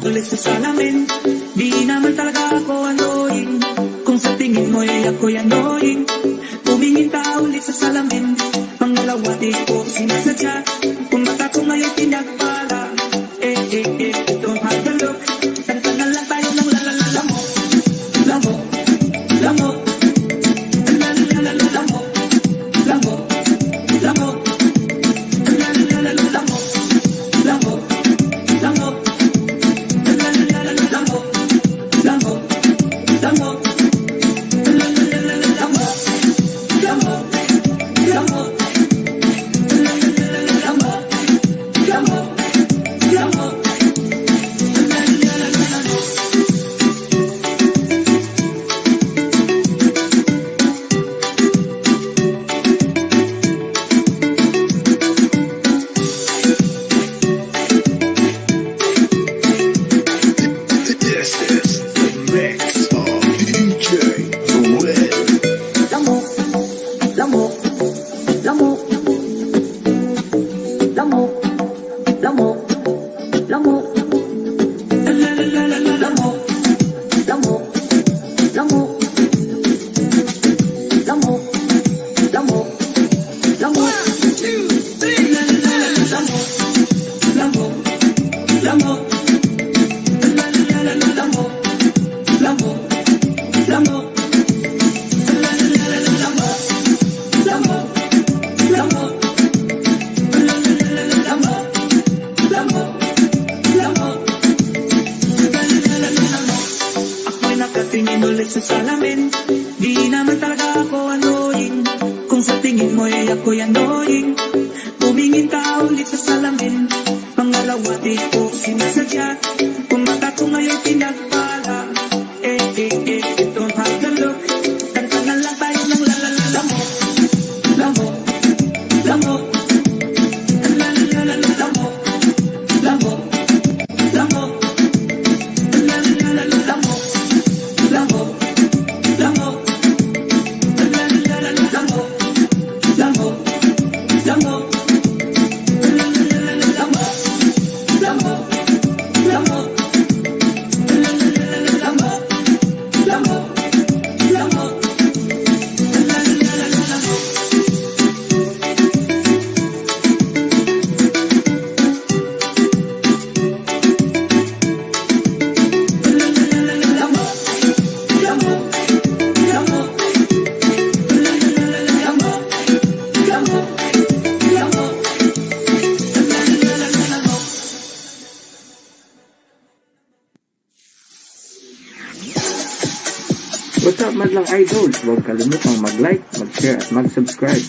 Ulit sa salamin, di naman talaga ako annoying. Kung sa tingin mo ay ako'y annoying, tumingin ka ulit sa salamin. Pangalawa di ko sinasadya, kung mata ko ngayon pinagpala. Don't have to look, kanta na lang tayo ng lalalamo. Lamo, lamo, lalalamo, lamo, lamo, lamo, lamo, lamo, lamo. Tingin ulit sa salamin, di naman talaga ako annoying. Kung sa tingin mo ay ako'y annoying, tumingin ka ulit sa salamin. Pangalawa di ko sinasadya, kung mata ko ngayon pinagpala. Don't have to look, kanta na lang tayo ng lalalamo. Lamo, lamo, lalalamo, lamo, lamo, lamo. What's up madlang idols? Huwag kalimutang mag-like, mag-share at mag-subscribe.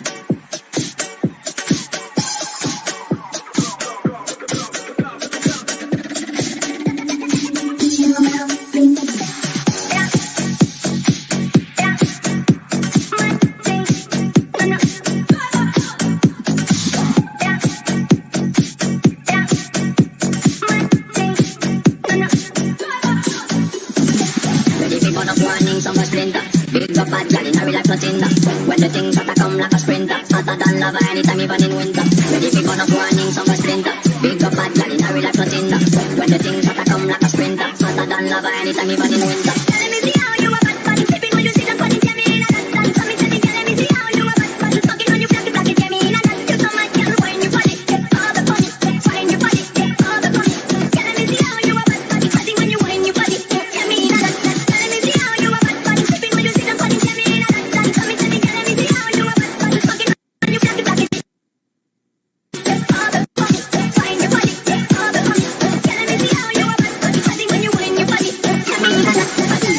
Big up bad gal in a real life nothing that. When the things that come like a sprinter, hotter than lava anytime even in winter. Ready for gun up warning, some splinter. Big up bad gal in a real life nothing that. When the things that come like a sprinter, hotter than lava anytime even in winter. Let me see how you a bad body sipping when you see the funny jam in a that. So me say, let me see how you a bad body fucking when you black it jam in a that. You so mad girl when you body, all the funny, when you body, all the funny. Let me see how you a bad body fighting when you body, jam in a that. Let me see how you a bad body sipping when you see the funny jam in a that. So me say, let me see how you a bad body fucking when you black it all the funny, when you body, all the funny. Let me see how you a bad body fighting when you body, jam in a that.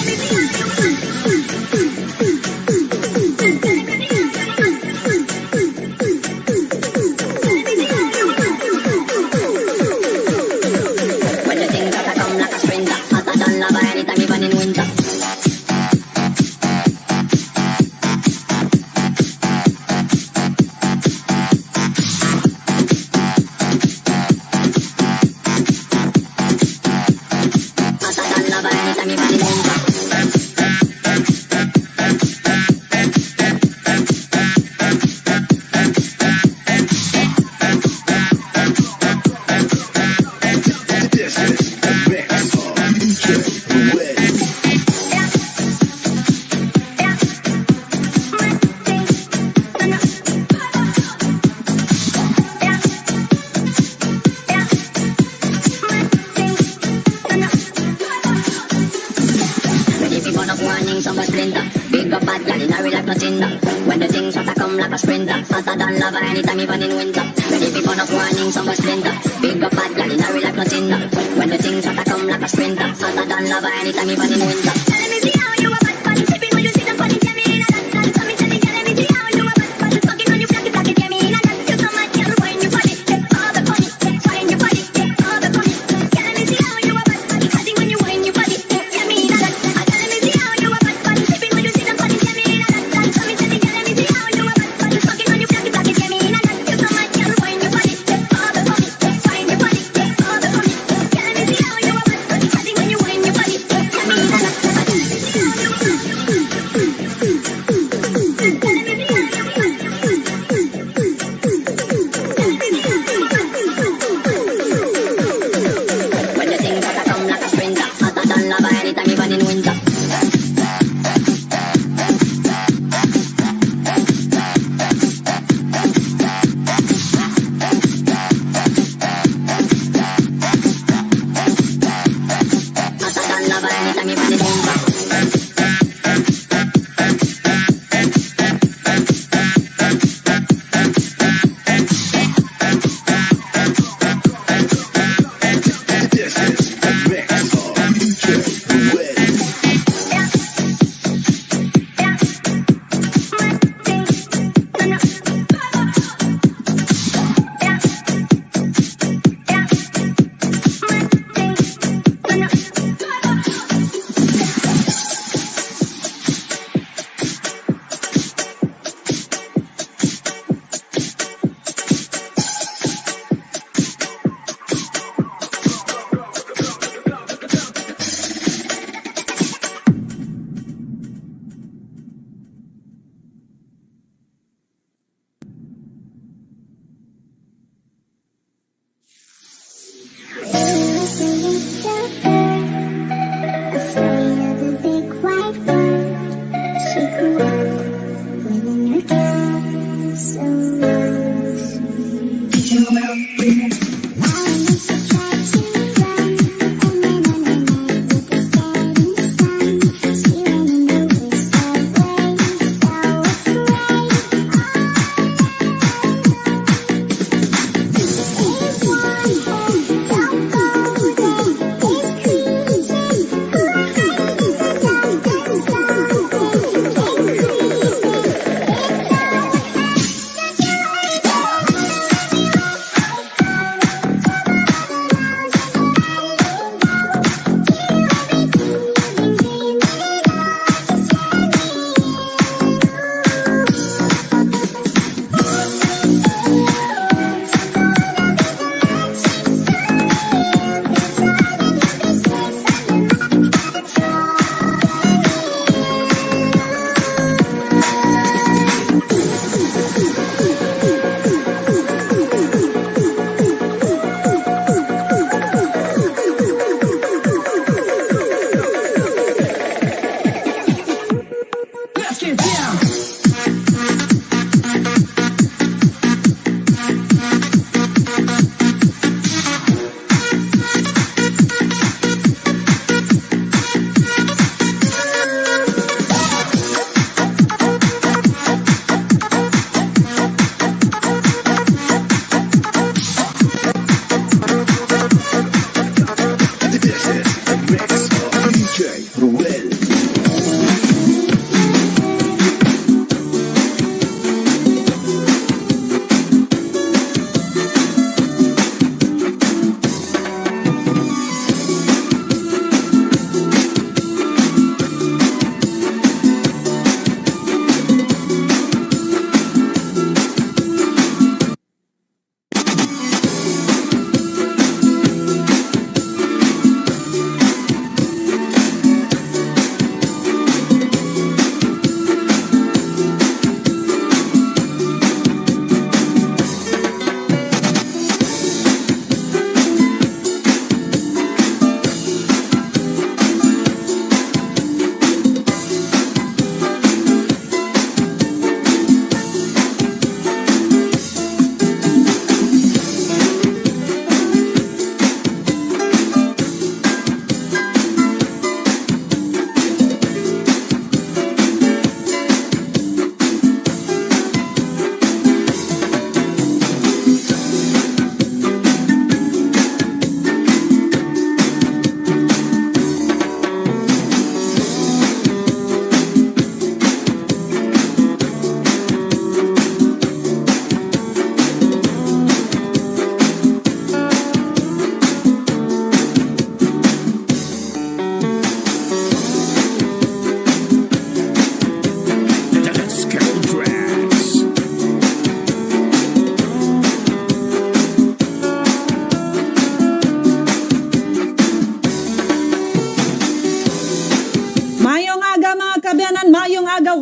like nothing. When the things start to come like a sprinter, hotter than lava anytime even in winter. Ready for burn up warning, some splinter. Big up bad gal in a real like nothing. When the things start to come like a sprinter, hotter than lava anytime even in winter. Let me see how you a bad bad, sipping when you see them funny, get me in a that. So me tell me, let me see how you a bad bad, fucking on you black it, get me in a that. You so mad, girl, when you funny, all the funny, when you funny, all the funny. Let me see how you a bad bad, cutting when you funny, get me in a that. Let me see how you a bad bad, sipping when you see them funny, get me in a that. So me tell me, let me see how you a bad bad, fucking on you black it, get me in a that. You so mad, girl, when you funny, all the funny, when you funny, all the funny. Let me see how you a bad bad, cutting when you funny, get me in a that.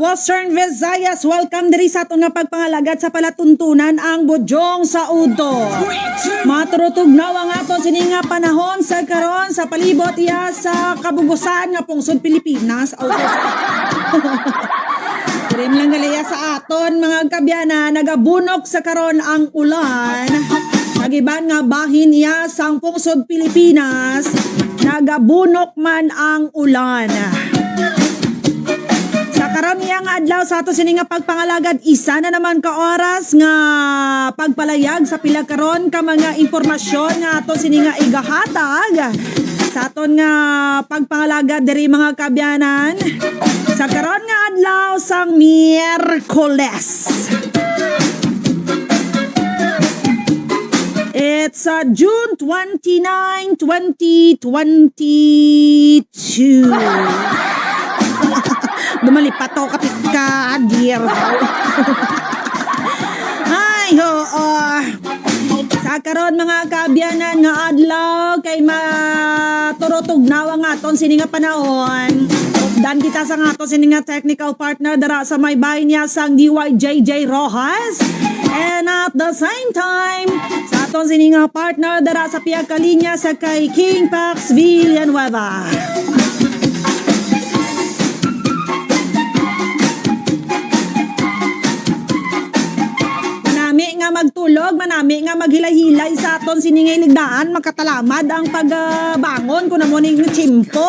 Western Visayas, welcome diri sa aton nga pagpangalagad sa palatuntunan ang budyong sa UDTO. Maturutugnaw ang aton sini nga panahon sa karon sa palibot iya sa kabubusan nga pungsod Pilipinas. Dirim lang galaya sa aton mga kabyana, nagabunok sa karon ang ulan. Nagiban nga bahin iya sang pungsod Pilipinas, nagabunok man ang ulan. Sa karon iya nga adlaw sa ato sini nga pagpangalagad, isa na naman ka oras nga pagpalayag sa pila karon ka mga impormasyon nga ato sini nga igahatag sa aton nga pagpangalagad diri mga kabyanan. Sa karon nga adlaw sang Miyerkules. It's June 29, 2022. Dumalipat ako kapit ka, dear. Ay, oo. Sa karon mga kabyanan nga adlaw kay maturotugnaw ang aton sini nga panahon. Dan kita sa aton sini nga technical partner dara sa may bahay niya sang DYJJ Rojas. And at the same time, sa aton sini nga partner dara sa piyag kalinya sa kay King Pax Villanueva. Magtulog, manami nga maghilay-hilay sa aton siningay ligdaan, makatalamad ang pagbangon kung namuning chimpo.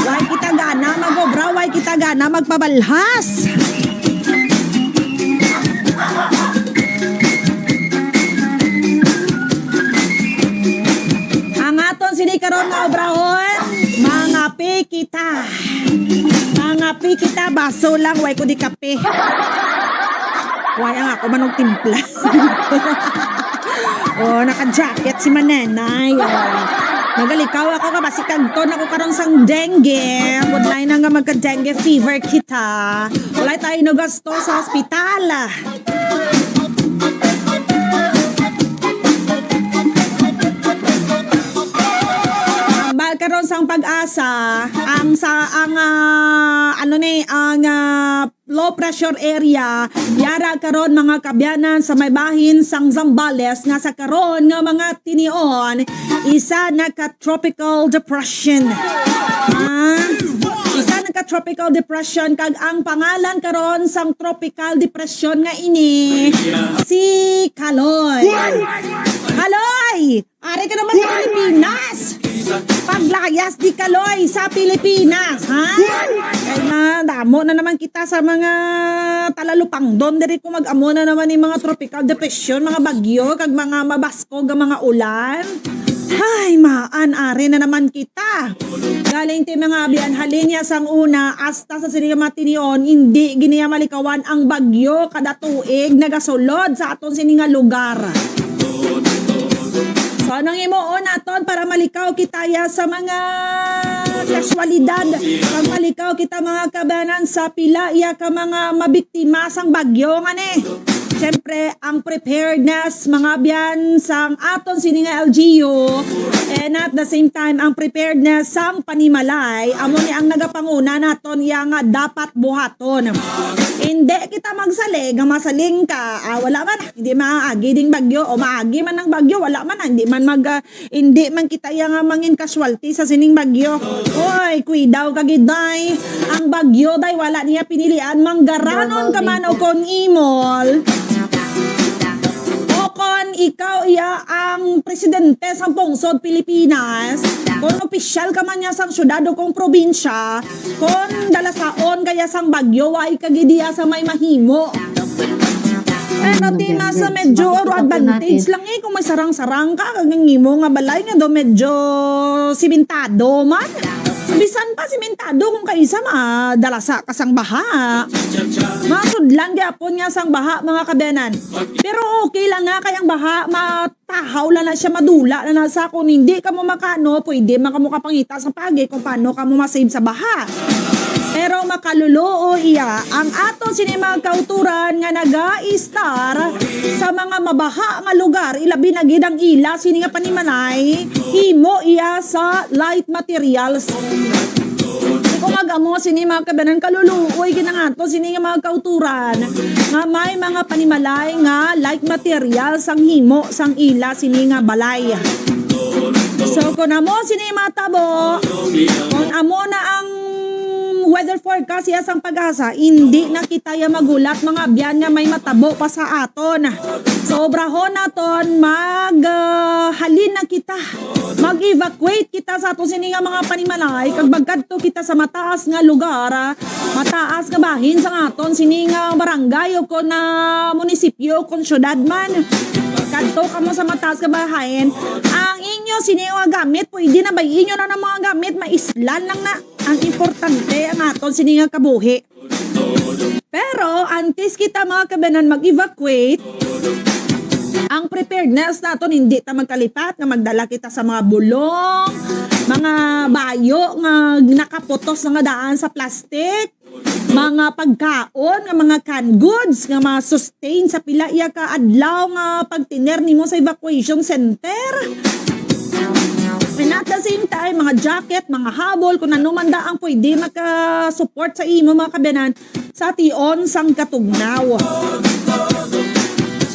Way kita gana magobra, way kita gana magpabalhas. Ang aton sinikaron nga obrahon, mangapi kita. Mangapi kita, baso lang, way ko di kape. Waya nga ako manong timpla. Naka-jacket si Manenay. Nagalikaw ako ka basikag to. Ako karon sang dengue. Budlay na nga magka-dengue fever kita. Walay tayo nagasto sa ospital. Karon sang pag-asa ang low pressure area yara karon mga kabyanan sa may bahin sang Zambales nga sa karon nga mga tinion isa naka-tropical depression. Isa naka-tropical depression kag ang pangalan karon sang tropical depression nga ini si Kaloy. Kaloy! Ari ka naman sa Pilipinas! Paglayas di Kaloy sa Pilipinas, ha? Kaya na, damo na naman kita sa mga talalupang doon. Dari ko mag-amo na naman yung mga tropical depression, mga bagyo, kag mga mabaskog, mga ulan. Ay, maan-ari na naman kita. Galing ti mga abian, halinya sang una, hasta sa sinigang matinion, hindi giniya malikawan ang bagyo kada tuig, nagasulod sa aton sininga lugar. So, anong imuon naton para malikaw kita ya sa mga kaswalidad. Pag malikaw kita mga kabanan sa pila iya ka mga mabiktima sang bagyo nga ni. Siyempre, ang preparedness, mga biyan, sang aton sininga LGU, and at the same time, ang preparedness sang panimalay, amo ni ang nagapanguna naton, yang dapat buhaton. Hindi kita magsalig, masaling ka, wala man, hindi maagi ding bagyo, o maagi man ang bagyo, wala man, hindi man kita yang mangin casualty sa sining bagyo. Oy, kuidaw kagiday, ang bagyo day, wala niya pinilian, manggaranon ka man o kon imol. Kon ikaw iya ang presidente sa pungsod Pilipinas, kung opisyal ka man niya sang syudad o kung probinsya, kung dalasaon kaya sang bagyo, ay kagidiya sa may mahimo. Pero di nasa medyo advantage lang kung may sarang-sarang ka, kagangimo nga balay nga do medyo simentado man. Bisan pa simentado kung kaisa madalasa kasang baha. Masudlan gyapon nga sang baha mga kabenan. Pero okay lang nga kayang baha, matahaw lang na siya, madula na nasa kung hindi ka mo makano, pwede makamu kapangita sa pagi kung paano ka mo masave sa baha. Pero makaluluo iya ang ato sinimang kauturan nga naga-star sa mga mabaha nga lugar, ilabi na gid ang ila sini nga panimanay, himo iya sa light materials. Kung magamo sini mga kabanan kaluluoy kinangato sini nga mga kauturan nga may mga panimalay nga like material sang himo sang ila sini nga balay. So kung amo sini matabo, kung amo na ang weather forecast iya sang pag-asa, hindi na kita ya magulat mga biyan nga may matabo pa sa aton. Sobrahon naton halin na kita, mag-evacuate kita sa aton sini nga mga panimalay kag bagkadto kita sa mataas nga lugar, mataas nga bahin sa aton sini nga barangay o kon na munisipyo kon syudad man. Kadto kamo sa mataas nga bahayan, ang inyo sini nga gamit pwede na bay inyo na ng mga gamit maislan lang na. Ang importante ang aton sini nga kabuhi. Pero antes kita mga kabanan mag-evacuate, ang preparedness naton hindi ta magkalipat nga magdala kita sa mga bulong, mga bayo nga nakaputos nga daan sa plastic, mga pagkaon nga mga canned goods nga ma-sustain sa pila iya ka adlaw nga pagtiner nimo sa evacuation center. And at the same time, mga jacket, mga habol, kung ano man daang pwede maka-support sa imo mga kabanan sa tion sang katugnaw.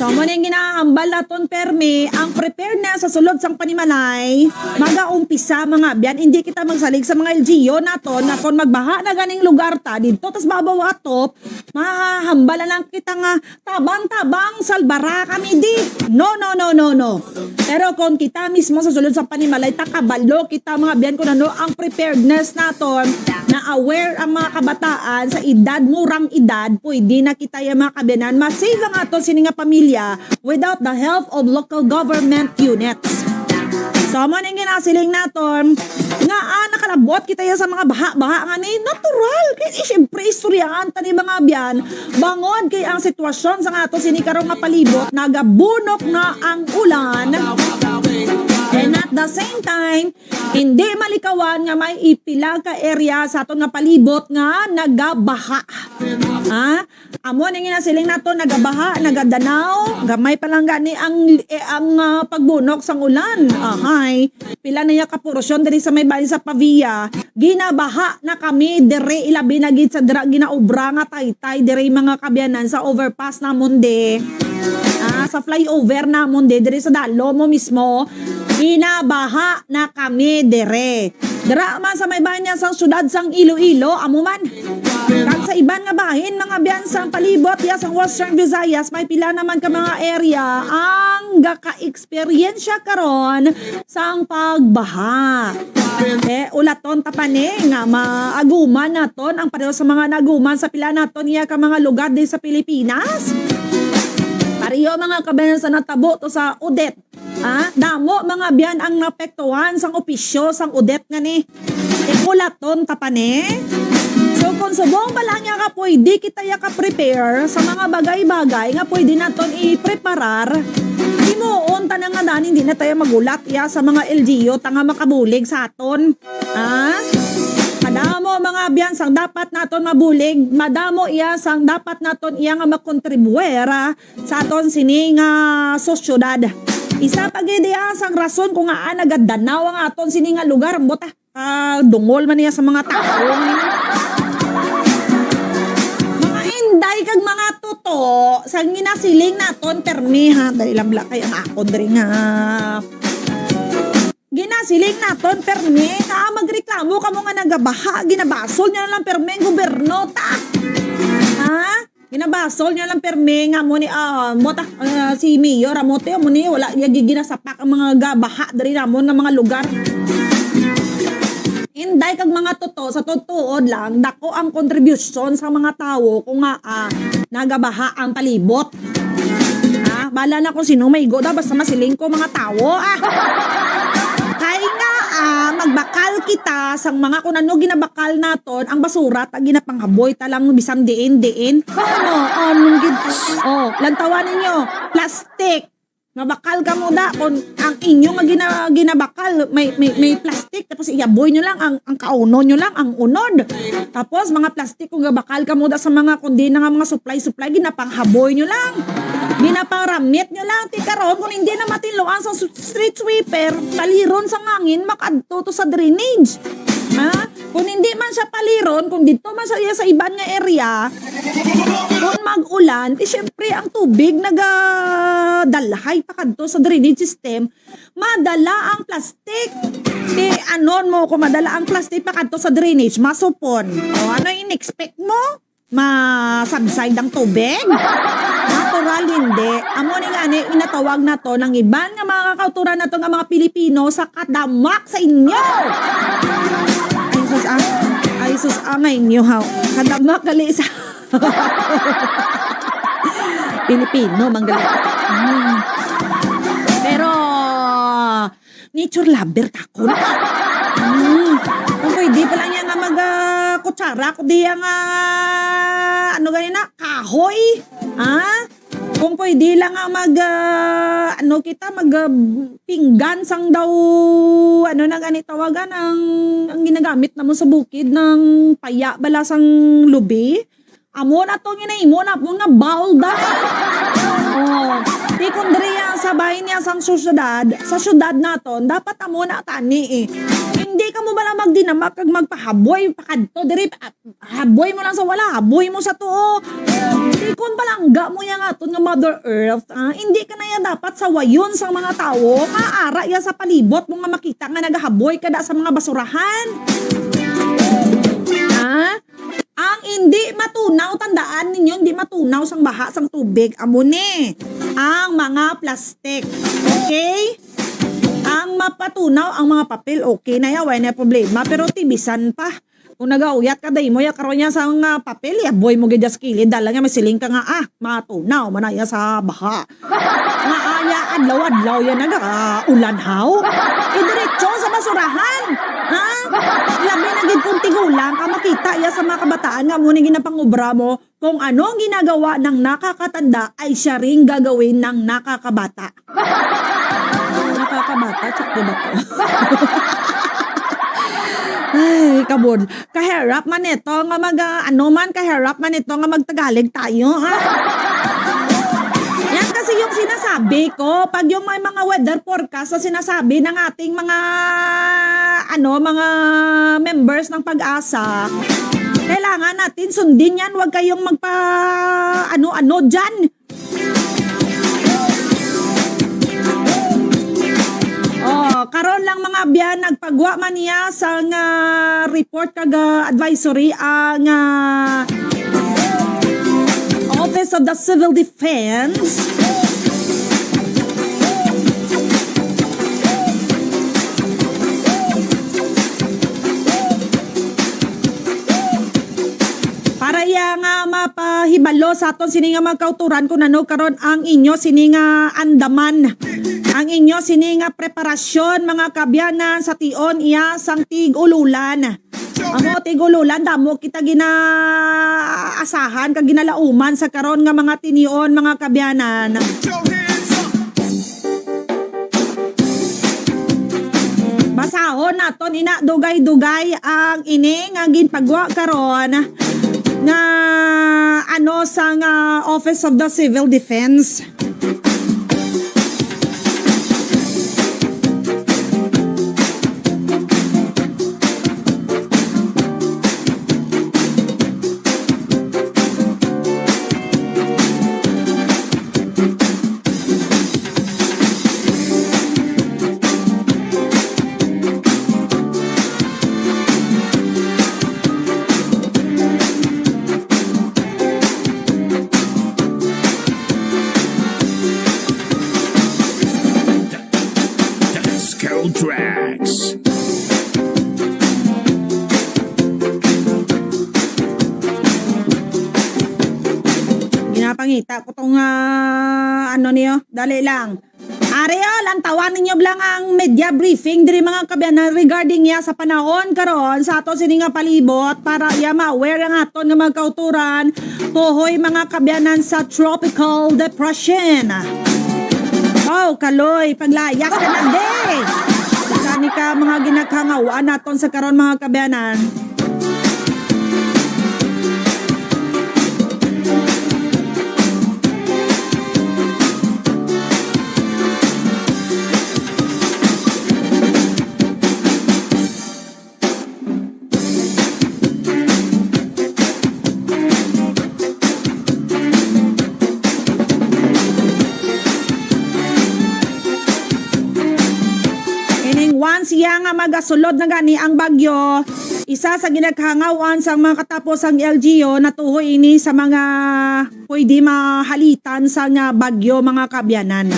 So, mo na yung ginahambal naton permi, ang preparedness sa sulod sang panimalay, mag-aumpisa mga biyan, hindi kita magsalig sa mga LGU naton, na kung magbaha na ganing lugar ta, dito, tas babaw atop, mahahambal lang kita nga, tabang-tabang, salbara kami di. No. Pero kung kita mismo sa sulod sang panimalay, takabalo kita mga biyan, kung ano ang preparedness naton, na aware ang mga kabataan sa edad, murang edad, pwede na kita yung mga kabanan, masave ang aton sini nga pamilya without the help of local government units. So, mo nang ginasiling naton nga nakalabot kita yan sa mga baha-baha nga ni natural. Kaya siyempre istoryaan ta ni mga biyan bangod kay ang sitwasyon sa ato sinikarong nga palibot nagabunok na ang ulan. And at the same time, hindi malikawan nga may ipila ka area sa aton nga palibot nga nagabaha. Amo nang ginasiling nato nagabaha, nagadanaw, gamay pa lang gani ang pagbunok sang ulan. Pila na ya ka porosyon diri sa may bahin sa Pavia. Ginabaha na kami dire ilabi na gid sa dira ginaobra nga taytay dire mga kabyanan sa overpass na Monde. Sa flyover na Monde dire sa dalo mo mismo. Ginabaha na kami dire. Dira man sa may bahin sa syudad sang Iloilo, amo man. Kag sa iban nga bahin mga biyan sang palibot ya sang Western Visayas may pila naman ka mga area ang gaka-eksperyensya karon sang pagbaha. Ulaton tapane nga maaguman naton ang pareho sa mga naguman sa pila naton iya ka mga lugar din sa Pilipinas. Pareho mga kabayan sa natabo to sa UDTO. Damo mga biyan ang napektuhan sang opisyo sang UDTO nga ni. Ulaton tapane. So kung subong pa lang nga pwede kita prepare sa mga bagay-bagay nga pwede naton i-preparar, himuon ta na nga daan hindi na tayo magulat ya sa mga LGU ta nga makabulig sa aton. Madamo mga biyan sang dapat naton mabulig, madamo iya sang dapat naton iya nga makontribuera sa aton sini nga sosyudad. Isa pa gid sang rason kung nga nagadanaw ang aton sini nga lugar mbota dungol man niya sa mga tao. Day kag mga tuto sa ginasiling naton permi dali lang kay ang ako diri nga ginasiling naton permi ka magreklamo kamo nga nagabaha ginabasol niya lang permi ang gobyerno ta ginabasol niya lang permi nga mo ni si Mayor Amote mo ni wala ginasapak ang mga gabaha diri ramon nga mga lugar. Inday kag mga toto sa tutuod lang dako ang contribution sa mga tawo kung nga nagabaha ang palibot. Bala na kung sino may go basta masiling ko mga tawo. Kaya nga magbakal kita sang mga kung ano ginabakal naton ang basura ta ginapanghaboy ta lang bisan diin. Lantawan ninyo plastic. Mabakal ka mo da kung ang inyo nga ginabakal may plastic tapos iyaboy nyo lang ang kauno nyo lang ang unod. Tapos mga plastic kung gabakal ka mo da sa mga kundi na nga mga supply ginapanghaboy nyo lang. Ginapangramit nyo lang tikaron kung hindi na matinloan sa street sweeper taliron sa ngangin makadto to sa drainage. Kung hindi man siya paliron, kung dito man siya sa iban nga area, kung mag-ulan, di syempre ang tubig nagadalahay pa kadto sa drainage system, madala ang plastic. Di anon mo, kung madala ang plastic pa kadto sa drainage, masupon. O ano in-expect mo? Ma-subside ang tubig? Natural hindi. Amo ni nga ni inatawag na to ng iban nga mga kakauturan na to nga mga Pilipino sa kadamak sa inyo. Ay sus angay inyo ha. Kadamak gali sa Pilipino manggali. Pero nature lover takon. Kung pwede pa lang yan nga mag-kutsara, kundi yan nga, ano ganyan na, kahoy. Ha? Kung pwede lang nga pinggan sang daw, ano na ganit tawagan, ang ginagamit naman sa bukid ng paya balasang lubi. Amo na to ginahimo na po nga bowl dahil. Oh, di kundriya sa bahay niya sa syudad naton, dapat amo na tani eh. Hindi ka mo bala magdinamak kag magpahaboy pakadto diri haboy mo lang sa wala, haboy mo sa tuo. Di kun palangga mo yang aton nga Mother Earth, hindi ka na ya dapat sawayon sa mga tawo, maara ya sa palibot mo nga makita nga nagahaboy kada sa mga basurahan. Ang hindi matunaw, tandaan ninyo, hindi matunaw sang baha, sang tubig, amo ni ang mga plastic. Okay? Ang mapatunaw, ang mga papel, okay na yaw, na problema. Pero tibisan pa. Kung nagauyat ka, day mo, karon niya sa mga papel, boy mo gaya sa kilid, dala nga may siling ka nga, matunaw, manaya sa baha. Nga aya, adlaw-adlaw yan, ulanhaw. Idiretso sa basurahan. Ha? Labi na gid kung tigulang ka makita ya sa mga kabataan nga muna ginapangubra mo kung ano ang ginagawa ng nakakatanda ay siya ring gagawin ng nakakabata. Nakakabata? Check ba to? Ay, kabod. Kaharap man ito nga kaharap man ito nga magtagalig tayo, ha? Yan kasi yung sinasabi ko, pag yung may mga weather forecast na sinasabi ng ating mga members ng Pag-asa, kailangan natin sundin yan, huwag kayong dyan. Karon lang mga biyan, nagpagwa man niya sa report kag advisory ang Office of the Civil Defense. Para nga mapahibalo sa aton sini nga magkauturan kung ano karon ang inyo sini nga andaman. Ang inyo sini nga preparasyon mga kabyanan sa tion iya sang tig-ululan. Amo tig-ululan damo kita ginaasahan kag ginalauman sa karon nga mga tinion mga kabyanan. Basahon naton ina dugay-dugay ang ini nga ginpagwa karon nga sa Office of the Civil Defense. Tracks. Ginapangita ko tong niyo, dali lang. Ariel, ang tawan ninyo lang ang media briefing diri mga kabyanan regarding ya sa panahon karon sa ato sini nga palibot para ya ma-aware ang aton nga magkauturan tuhoy mga kabyanan sa tropical depression. Oh, kaloy, paglayas ka na day. Sani ka mga ginagkangawaan naton sa karon mga kabyanan. once siya nga magasulod na gani ang bagyo, isa sa ginaghangawan sa mga katapos ang LGU natuhoy ini sa mga pwede mahalitan sa nga bagyo mga kabyanan.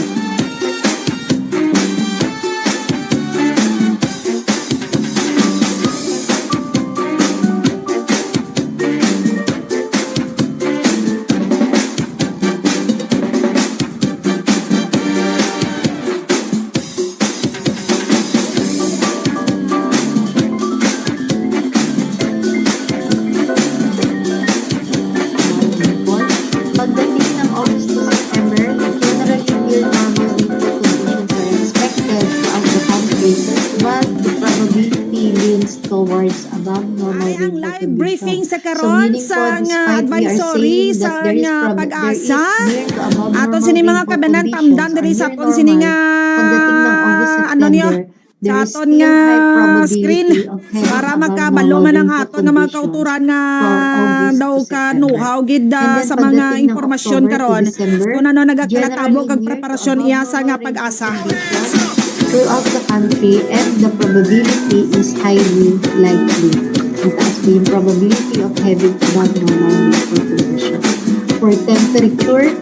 Pagdating ng August to September, generally will normal winter conditions are expected throughout the country, but the probability leans towards above normal Ay, ang winter live conditions. briefing sa karon meaning po, sa nga despite we are advisory saying sa that there is nga there is pag-asa. near to above Aton normal sini mga rainfall kabanan conditions tamdan diri or sa near aton sini nga normal, pagdating ng August, ano niyo September, there sa is aton still nga high screen probability of having para above makabalo normal man ang rainfall aton nga mga conditions kauturan nga for August daw to ka September. know-how gid And then sa mga pagdating ng impormasyon October to karon December, kung ano nagakatabo generally kag near to preparasyon above iya sa nga normal pag-asa. rainfall conditions throughout the country, and the probability is highly likely. Mataas po yung probability of having above normal rainfall conditions. For temperature,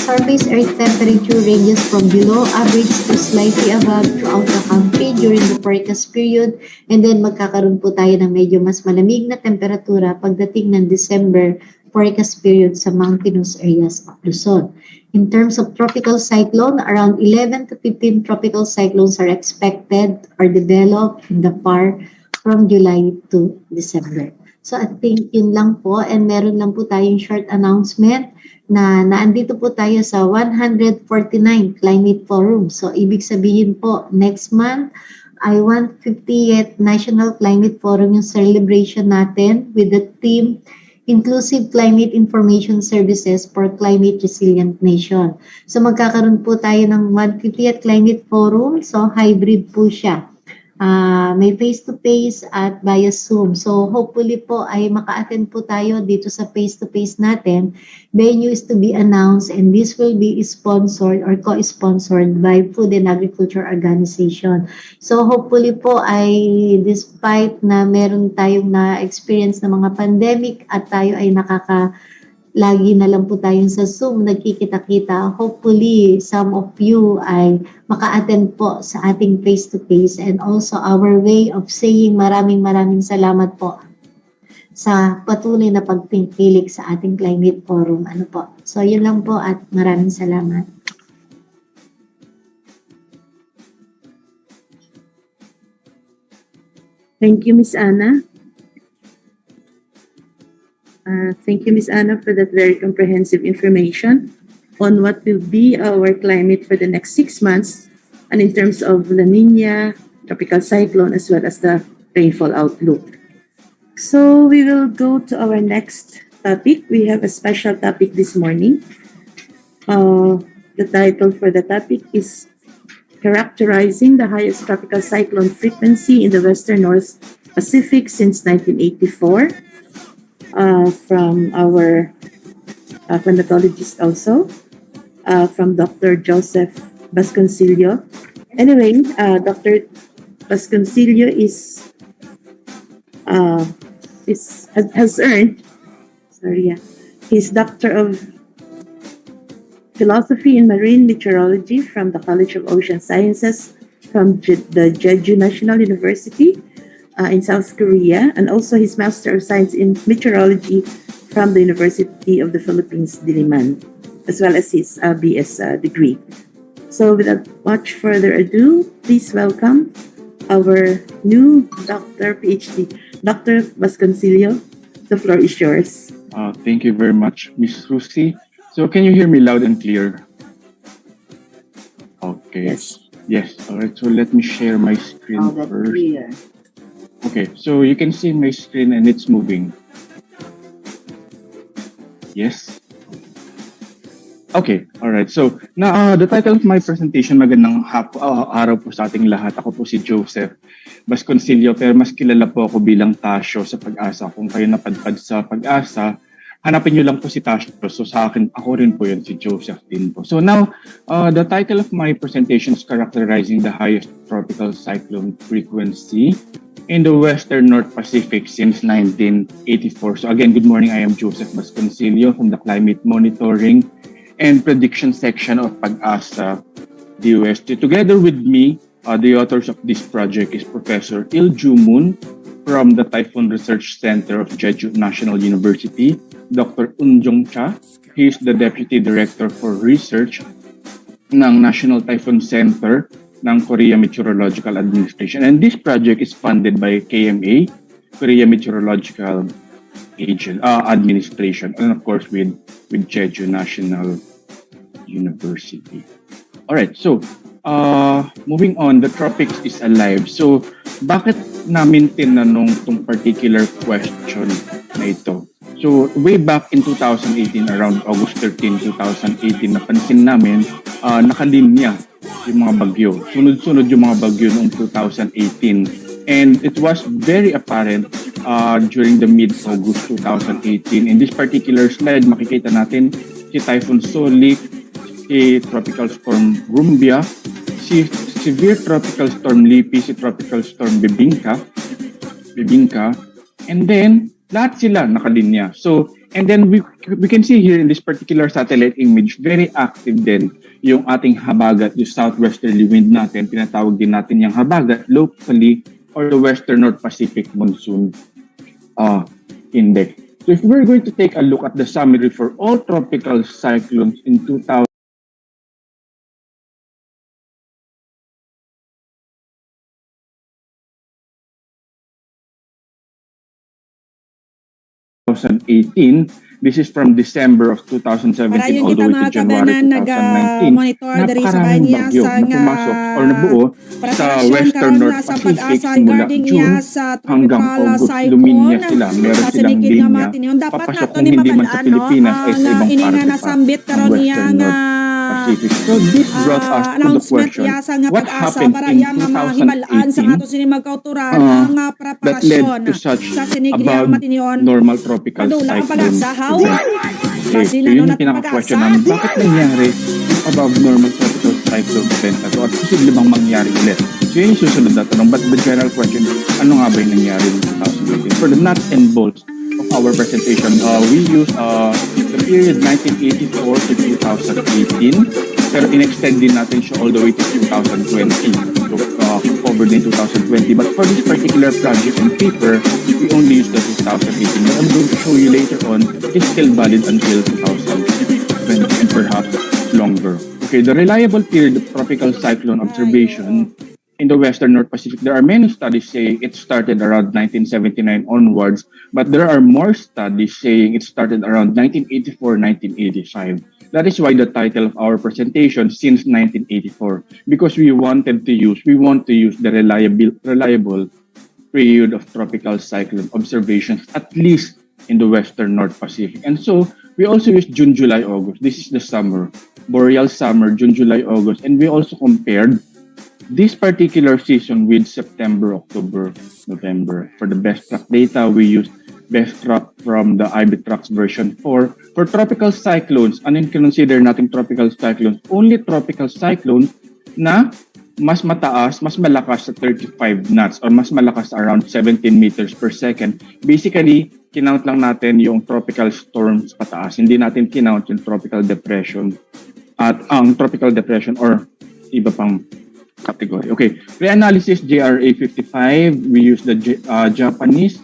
surface air temperature ranges from below average to slightly above throughout the country during the forecast period, and then magkakaroon po tayo ng medyo mas malamig na temperatura pagdating ng December forecast period sa mountainous areas of Luzon. In terms of tropical cyclone, around 11 to 15 tropical cyclones are expected or developed in the far from July to December. So I think yun lang po, and meron lang po tayong short announcement na naandito po tayo sa 149 Climate Forum. So ibig sabihin po, next month ay 150th National Climate Forum yung celebration natin with the theme Inclusive Climate Information Services for Climate Resilient Nation. So magkakaroon po tayo ng 150th Climate Forum. So hybrid po siya. May face-to-face at via Zoom. So hopefully po ay maka-attend po tayo dito sa face-to-face natin. Venue is to be announced, and this will be sponsored or co-sponsored by Food and Agriculture Organization. So hopefully po ay despite na meron tayong na-experience na mga pandemic at tayo ay lagi na lang po tayong sa Zoom, nagkikita-kita. Hopefully, some of you ay maka-attend po sa ating face-to-face, and also our way of saying maraming salamat po sa patuloy na pagpingkilik sa ating Climate Forum. Ano po? So, yun lang po at maraming salamat. Thank you, Miss Anna. Thank you, Ms. Anna, for that very comprehensive information on what will be our climate for the next 6 months, and in terms of La Nina, tropical cyclone, as well as the rainfall outlook. So we will go to our next topic. We have a special topic this morning. The title for the topic is Characterizing the Highest Tropical Cyclone Frequency in the Western North Pacific since 1984. From our climatologist also, from Dr. Joseph Vasconcillo. Anyway, Dr. Vasconcillo has earned, his Doctor of Philosophy in Marine Meteorology from the College of Ocean Sciences from the Jeju National University in South Korea, and also his Master of Science in Meteorology from the University of the Philippines, Diliman, as well as his BS degree. So without much further ado, please welcome our new Dr. PhD, Dr. Vasconcillo. The floor is yours. Thank you very much, Miss Lucy. So can you hear me loud and clear? Okay. Yes. All right. So let me share my screen first. Clear. Okay. So you can see my screen and it's moving. Yes. Okay. All right. So the title of my presentation, magandang araw po sa ating lahat. Ako po si Joseph Vasconcillo, pero mas kilala po ako bilang Tasyo sa Pag-asa. Kung kayo napadpad sa Pag-asa, hanapin nyo lang po si Tasha. So sa akin, ako rin po yun, si Joseph din po. So now, the title of my presentation is Characterizing the Highest Tropical Cyclone Frequency in the Western North Pacific since 1984. So again, good morning. I am Joseph Vasconcillo from the Climate Monitoring and Prediction section of Pag-asa DOST. Together with me, the authors of this project is Professor Il-Ju Moon from the Typhoon Research Center of Jeju National University, Dr. Eun-jung Cha. He is the Deputy Director for Research ng National Typhoon Center ng Korea Meteorological Administration. And this project is funded by KMA, Korea Meteorological Administration, and of course with Jeju National University. All right, so moving on, the tropics is alive. So bakit namin tinanong itong particular question na ito? So way back in 2018, around August 13, 2018, napansin namin nakalinya yung mga bagyo. Sunod-sunod yung mga bagyo noong 2018. And it was very apparent during the mid-August 2018. In this particular slide, makikita natin si Typhoon Solik, si Tropical Storm Rumbia, si Severe Tropical Storm Lipi, si Tropical Storm Bibingka, and then lahat sila nakalinya. So, and then we can see here in this particular satellite image, very active din yung ating habagat, yung southwesterly wind natin. Tinatawag din natin yung habagat locally, or the Western North Pacific Monsoon Index. So if we're going to take a look at the summary for all tropical cyclones in 2018, this is from December of 2017 Para yung all the kita way to mga January kabanan 2019. nag-monitor dari sa Napakaraming kanya bagyo sa na pumasok or nabuo sa Western North sa Pacific pag-asa simula regarding June niya sa hanggang tropical August. cyclone. Luminya sila. Meron Sa silang sinigid nga linya. matin yun. Dapat Papasok nato kung ni hindi man sa mabalaan, Pilipinas ay sa nga ibang ini nga parte pa nasambit ng karon niya Western nga North Pacific. So this brought us to the announcement question, niya sa nga what pag-asa happened para in iya nga mahibalaan sa 2018 ato sini magkauturan ang that preparasyon led to such sa sinigid nga above matinyon. normal tropical Madula ang cyclone pag-asa, how? event. Okay, so Sino yun na yung pinaka-question pag-asa? namin. Bakit nangyari yung above normal tropical cyclone event na to? At posible bang mangyari ulit? So yun yung susunod na tanong. But the general question is, ano nga ba yung nangyari in 2018? For the nuts and bolts of our presentation, we use the period 1984 to 2018. Pero in-extend din natin siya all the way to 2020. So covered in 2020. But for this particular project and paper, we only use the 2018. But I'm going to show you later on, it's still valid until 2020 and perhaps longer. Okay, the reliable period of tropical cyclone observation in the Western North Pacific, there are many studies saying it started around 1979 onwards, but there are more studies saying it started around 1984, 1985. That is why the title of our presentation, since 1984, because we want to use the reliable period of tropical cyclone observations, at least in the Western North Pacific. And so we also use June, July, August. This is the summer, boreal summer, June, July, August. And we also compared this particular season with September, October, November. For the best track data, we use best track from the IBTRAX version 4. For tropical cyclones, ano yung consider natin tropical cyclones? Only tropical cyclones na mas mataas, mas malakas sa 35 knots or mas malakas sa around 17 meters per second. Basically, kinount lang natin yung tropical storms pataas. Hindi natin kinount yung tropical depression at ang tropical depression or iba pang category. Okay, reanalysis JRA 55, we use the Japanese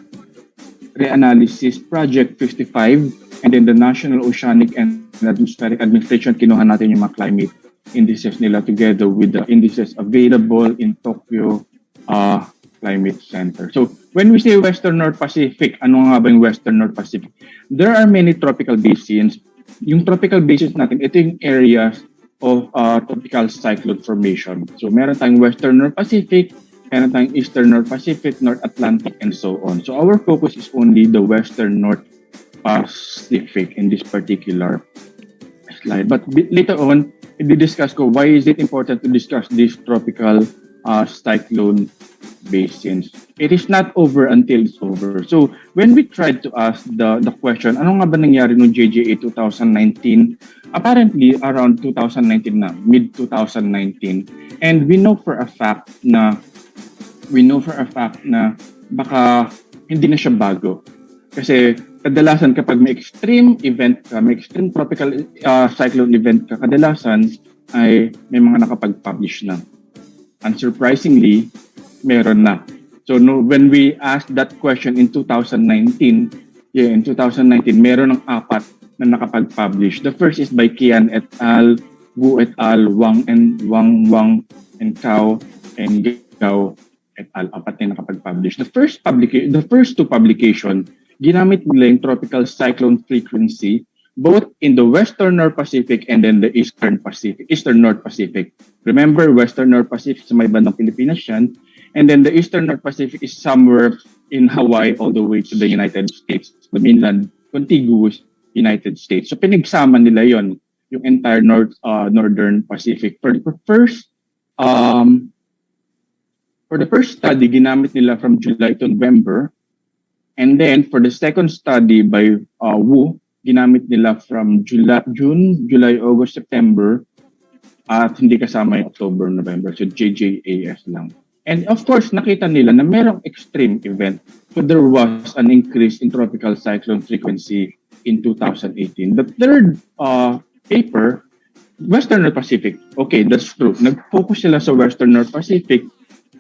reanalysis project 55, and then the National Oceanic and Atmospheric Administration, kinuha natin yung mga climate indices nila together with the indices available in Tokyo Climate Center. So when we say Western North Pacific, ano nga ba yung Western North Pacific? There are many tropical basins. Yung tropical basins natin, ito yung areas of tropical cyclone formation. So meron tayong Western North Pacific, meron tayong Eastern North Pacific, North Atlantic, and so on. So our focus is only the Western North Pacific in this particular slide. But later on, we discuss why is it important to discuss this tropical cyclone basins. It is not over until it's over. So when we tried to ask the question, ano nga ba nangyari noong JJA 2019? Apparently around 2019 na, mid 2019. And we know for a fact na baka hindi na siya bago. Kasi kadalasan kapag may extreme event ka, may extreme tropical cyclone event ka, kadalasan ay may mga nakapag-publish na. Unsurprisingly, meron na. So when we asked that question in 2019, meron ng 4 na nakapag-publish. The first is by Kian et al., Wu et al., Wang and Cao and Gao et al. 4 na nakapag-publish. The first 2 publication, ginamit nila yung tropical cyclone frequency both in the Western North Pacific and then the Eastern North Pacific. Remember, Western North Pacific sa may bandang Pilipinas yan, and then the Eastern North Pacific is somewhere in Hawaii all the way to the United States, the mainland, contiguous United States. So pinagsama nila yon, yung entire Northern Pacific. For the first study, ginamit nila from July to November, and then for the second study by Wu, ginamit nila from June, July, August, September, at hindi kasama yung October, November. So JJAS lang. And of course, nakita nila na merong extreme event. So there was an increase in tropical cyclone frequency in 2018. The third paper, Western North Pacific. Okay, that's true. Nag-focus sila sa Western North Pacific,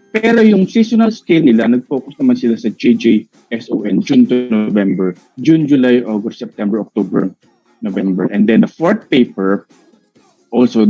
pero yung seasonal scale nila, nag-focus naman sila sa JJSON, June to November. June, July, August, September, October, November. And then the fourth paper, also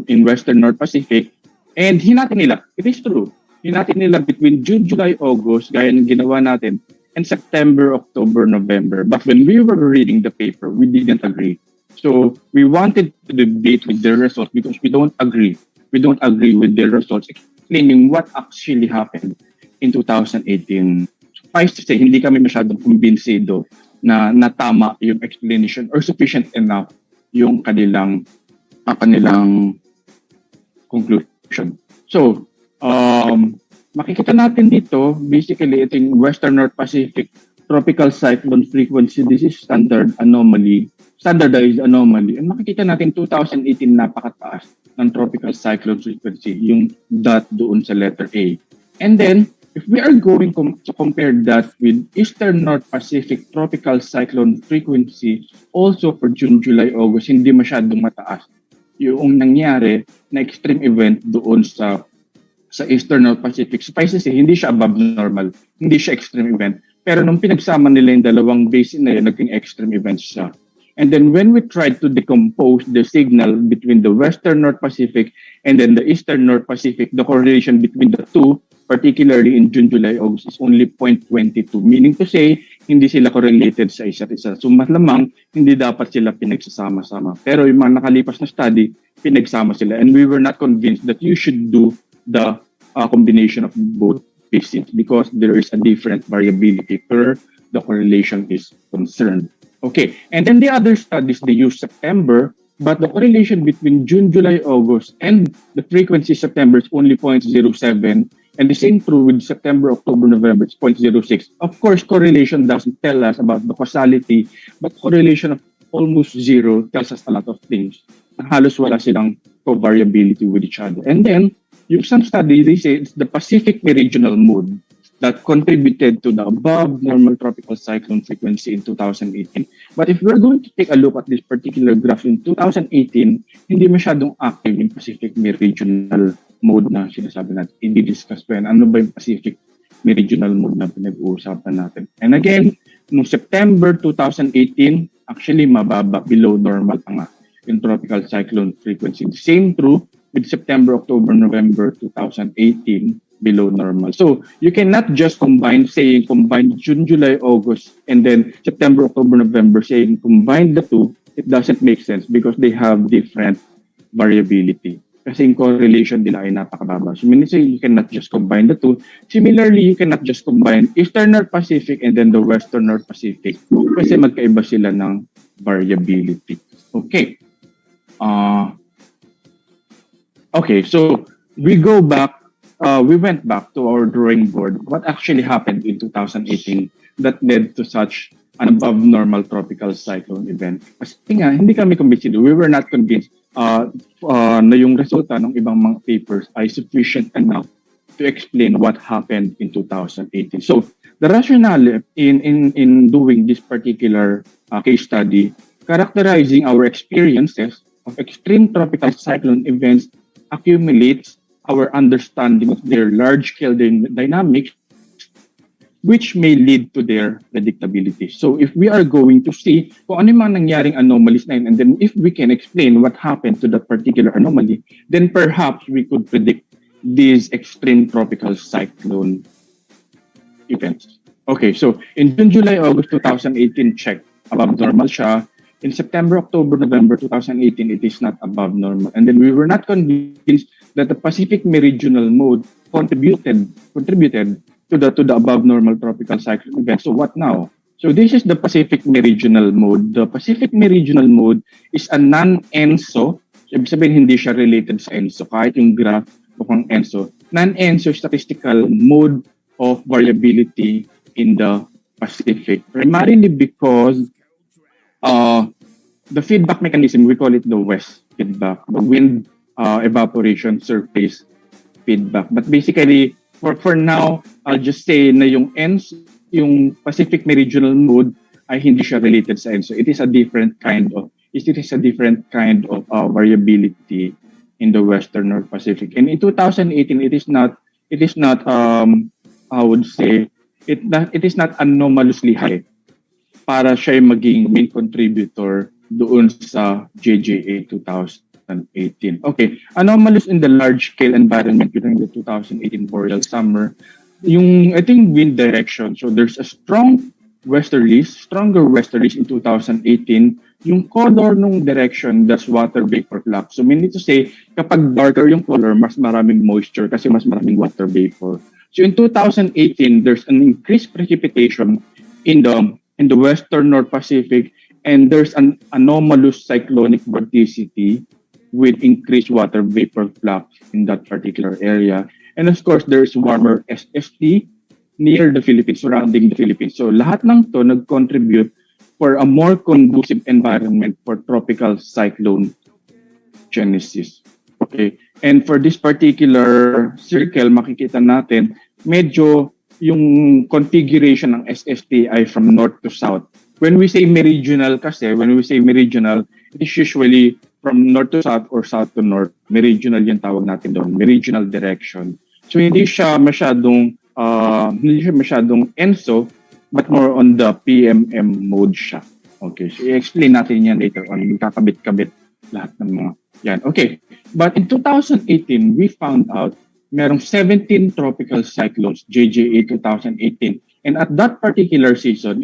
in Western North Pacific, and hinati nila, it is true, hinati nila between June, July, August, gaya ng ginawa natin, and September, October, November. But when we were reading the paper, we didn't agree. So we wanted to debate with the results because we don't agree. We don't agree with the results explaining what actually happened in 2018. Suffice to say, hindi kami masyadong kumbinsido na natama yung explanation or sufficient enough yung kanilang conclusion. So, makikita natin dito, basically, ito yung Western North Pacific tropical cyclone frequency. This is standardized anomaly. And makikita natin 2018 napakataas ng tropical cyclone frequency, yung dot doon sa letter A. And then, if we are going to compare that with Eastern North Pacific tropical cyclone frequency, also for June, July, August, hindi masyadong mataas yung nangyari na extreme event doon sa Eastern North Pacific. Suffice to say, hindi siya above normal, hindi siya extreme event. Pero nung pinagsama nila yung dalawang basin na yun, naging extreme events siya. And then when we tried to decompose the signal between the Western North Pacific and then the Eastern North Pacific, the correlation between the two, particularly in June, July, August, is only 0.22. Meaning to say, hindi sila correlated sa isa't isa. So malamang, hindi dapat sila pinagsasama-sama. Pero yung mga nakalipas na study, pinagsama sila. And we were not convinced that you should do the combination of both basins because there is a different variability per the correlation is concerned. Okay, and then the other studies, they use September, but the correlation between June, July, August, and the frequency September is only 0.07, and the same true with September, October, November, it's 0.06. Of course, correlation doesn't tell us about the causality, but correlation of almost zero tells us a lot of things. Halos wala silang covariability with each other. And then, some studies, they say it's the Pacific meridional mode that contributed to the above normal tropical cyclone frequency in 2018. But if we're going to take a look at this particular graph in 2018, hindi masyadong active yung Pacific meridional mode na sinasabi natin. Hindi discuss pa yan. Ano ba yung Pacific meridional mode na pinag-uusapan natin? And again, noong September 2018, actually mababa, below normal pa nga yung tropical cyclone frequency. The same true with September, October, November 2018, below normal. So you cannot just combine June, July, August, and then September, October, November, saying combine the two. It doesn't make sense because they have different variability. Kasi yung correlation nila ay napakababa. So meaning you cannot just combine the two. Similarly, you cannot just combine Eastern North Pacific and then the Western North Pacific kasi magkaiba sila ng variability. Okay. Okay, so we go back we went back to our drawing board. What actually happened in 2018 that led to such an above normal tropical cyclone event? Kasi nga, hindi kami convinced. We were not convinced na yung resulta ng ibang mga papers ay sufficient enough to explain what happened in 2018. So the rationale in doing this particular case study, characterizing our experiences of extreme tropical cyclone events, accumulates our understanding of their large-scale dynamics, which may lead to their predictability. So if we are going to see kung ano yung mga nangyaring anomalies na yun, and then if we can explain what happened to that particular anomaly, then perhaps we could predict these extreme tropical cyclone events. Okay, so in June, July, August 2018, check, above normal siya. In September, October, November 2018, it is not above normal. And then we were not convinced that the Pacific Meridional Mode contributed to the above normal tropical cyclone event. So what now? So this is the Pacific Meridional Mode. The Pacific Meridional Mode is a non-ENSO. Ibig sabihin, hindi siya related sa ENSO. Kahit yung graph ng ENSO. Non-ENSO statistical mode of variability in the Pacific. Primarily because the feedback mechanism, we call it the WES feedback, the wind evaporation surface feedback. But basically, for now, I'll just say na yung Pacific Meridional Mode ay hindi siya related sa ENSO. It is a different kind of variability in the Western North Pacific. And in 2018, it is not I would say it is not anomalously high para siya maging main contributor doon sa JJA 2018. Okay, anomalous in the large-scale environment during the 2018 boreal summer. I think wind direction. So there's a stronger westerlies in 2018. Yung color nung direction, that's water vapor flux. So meaning to say, kapag darker yung color, mas maraming moisture kasi mas maraming water vapor. So in 2018, there's an increased precipitation in the Western North Pacific, and there's an anomalous cyclonic vorticity with increased water vapor flux in that particular area. And of course, there's warmer SST near the Philippines, surrounding the Philippines. So lahat ng to nag-contribute for a more conducive environment for tropical cyclone genesis. Okay. And for this particular circle, makikita natin, medyo yung configuration ng SST ay from north to south. When we say meridional, it is usually from north to south or south to north. Meridional yung tawag natin doon, meridional direction. So hindi siya masyadong ENSO, but more on the PMM mode siya. Okay, so i-explain natin yan later on. Magkakabit-kabit lahat ng mga yan. Okay, but in 2018, we found out merong 17 tropical cyclones, JJA 2018. And at that particular season,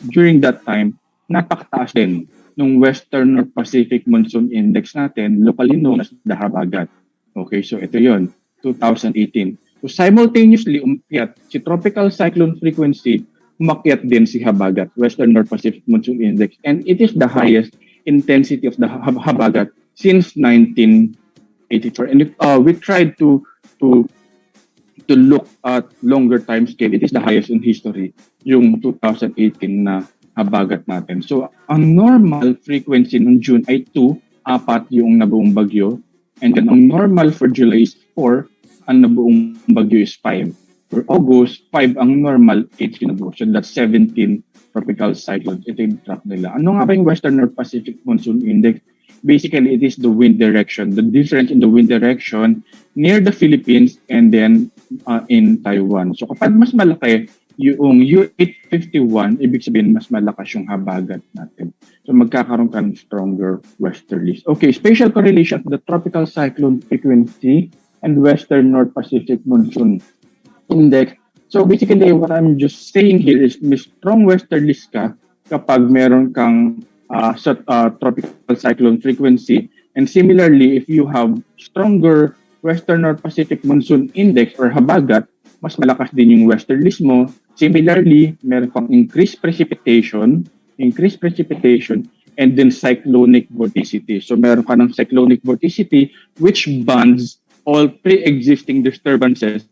during that time, napakataas din ng Western North Pacific Monsoon Index natin, locally known as the Habagat. Okay, so ito yon 2018. So simultaneously, umakyat si tropical cyclone frequency, umakyat din si Habagat, Western North Pacific Monsoon Index. And it is the highest intensity of the Habagat since 1984. And if we tried to look at longer time scale, it is the highest in history, yung 2018 na Habagat natin. So, ang normal frequency ng June ay 4 yung nabuong bagyo. And then, ang normal for July is 4, ang nabuong bagyo is 5. For August, 5 ang normal, 8 yung nabuo. So, that's 17 tropical cyclones. Ito yung track nila. Ano nga ba yung Western North Pacific Monsoon Index? Basically, it is the wind direction. The difference in the wind direction near the Philippines and then in Taiwan. So kapag mas malaki yung U851, ibig sabihin mas malakas yung habagat natin. So magkakaroon ka ng stronger westerlies. Okay, spatial correlation of the tropical cyclone frequency and Western North Pacific Monsoon Index. So basically, what I'm just saying here is may strong westerlies ka kapag meron kang tropical cyclone frequency. And similarly, if you have stronger Western North Pacific Monsoon Index or habagat, mas malakas din yung westerlies mo. Similarly, meron kang increased precipitation, and then cyclonic vorticity. So meron ka ng cyclonic vorticity which bonds all pre-existing disturbances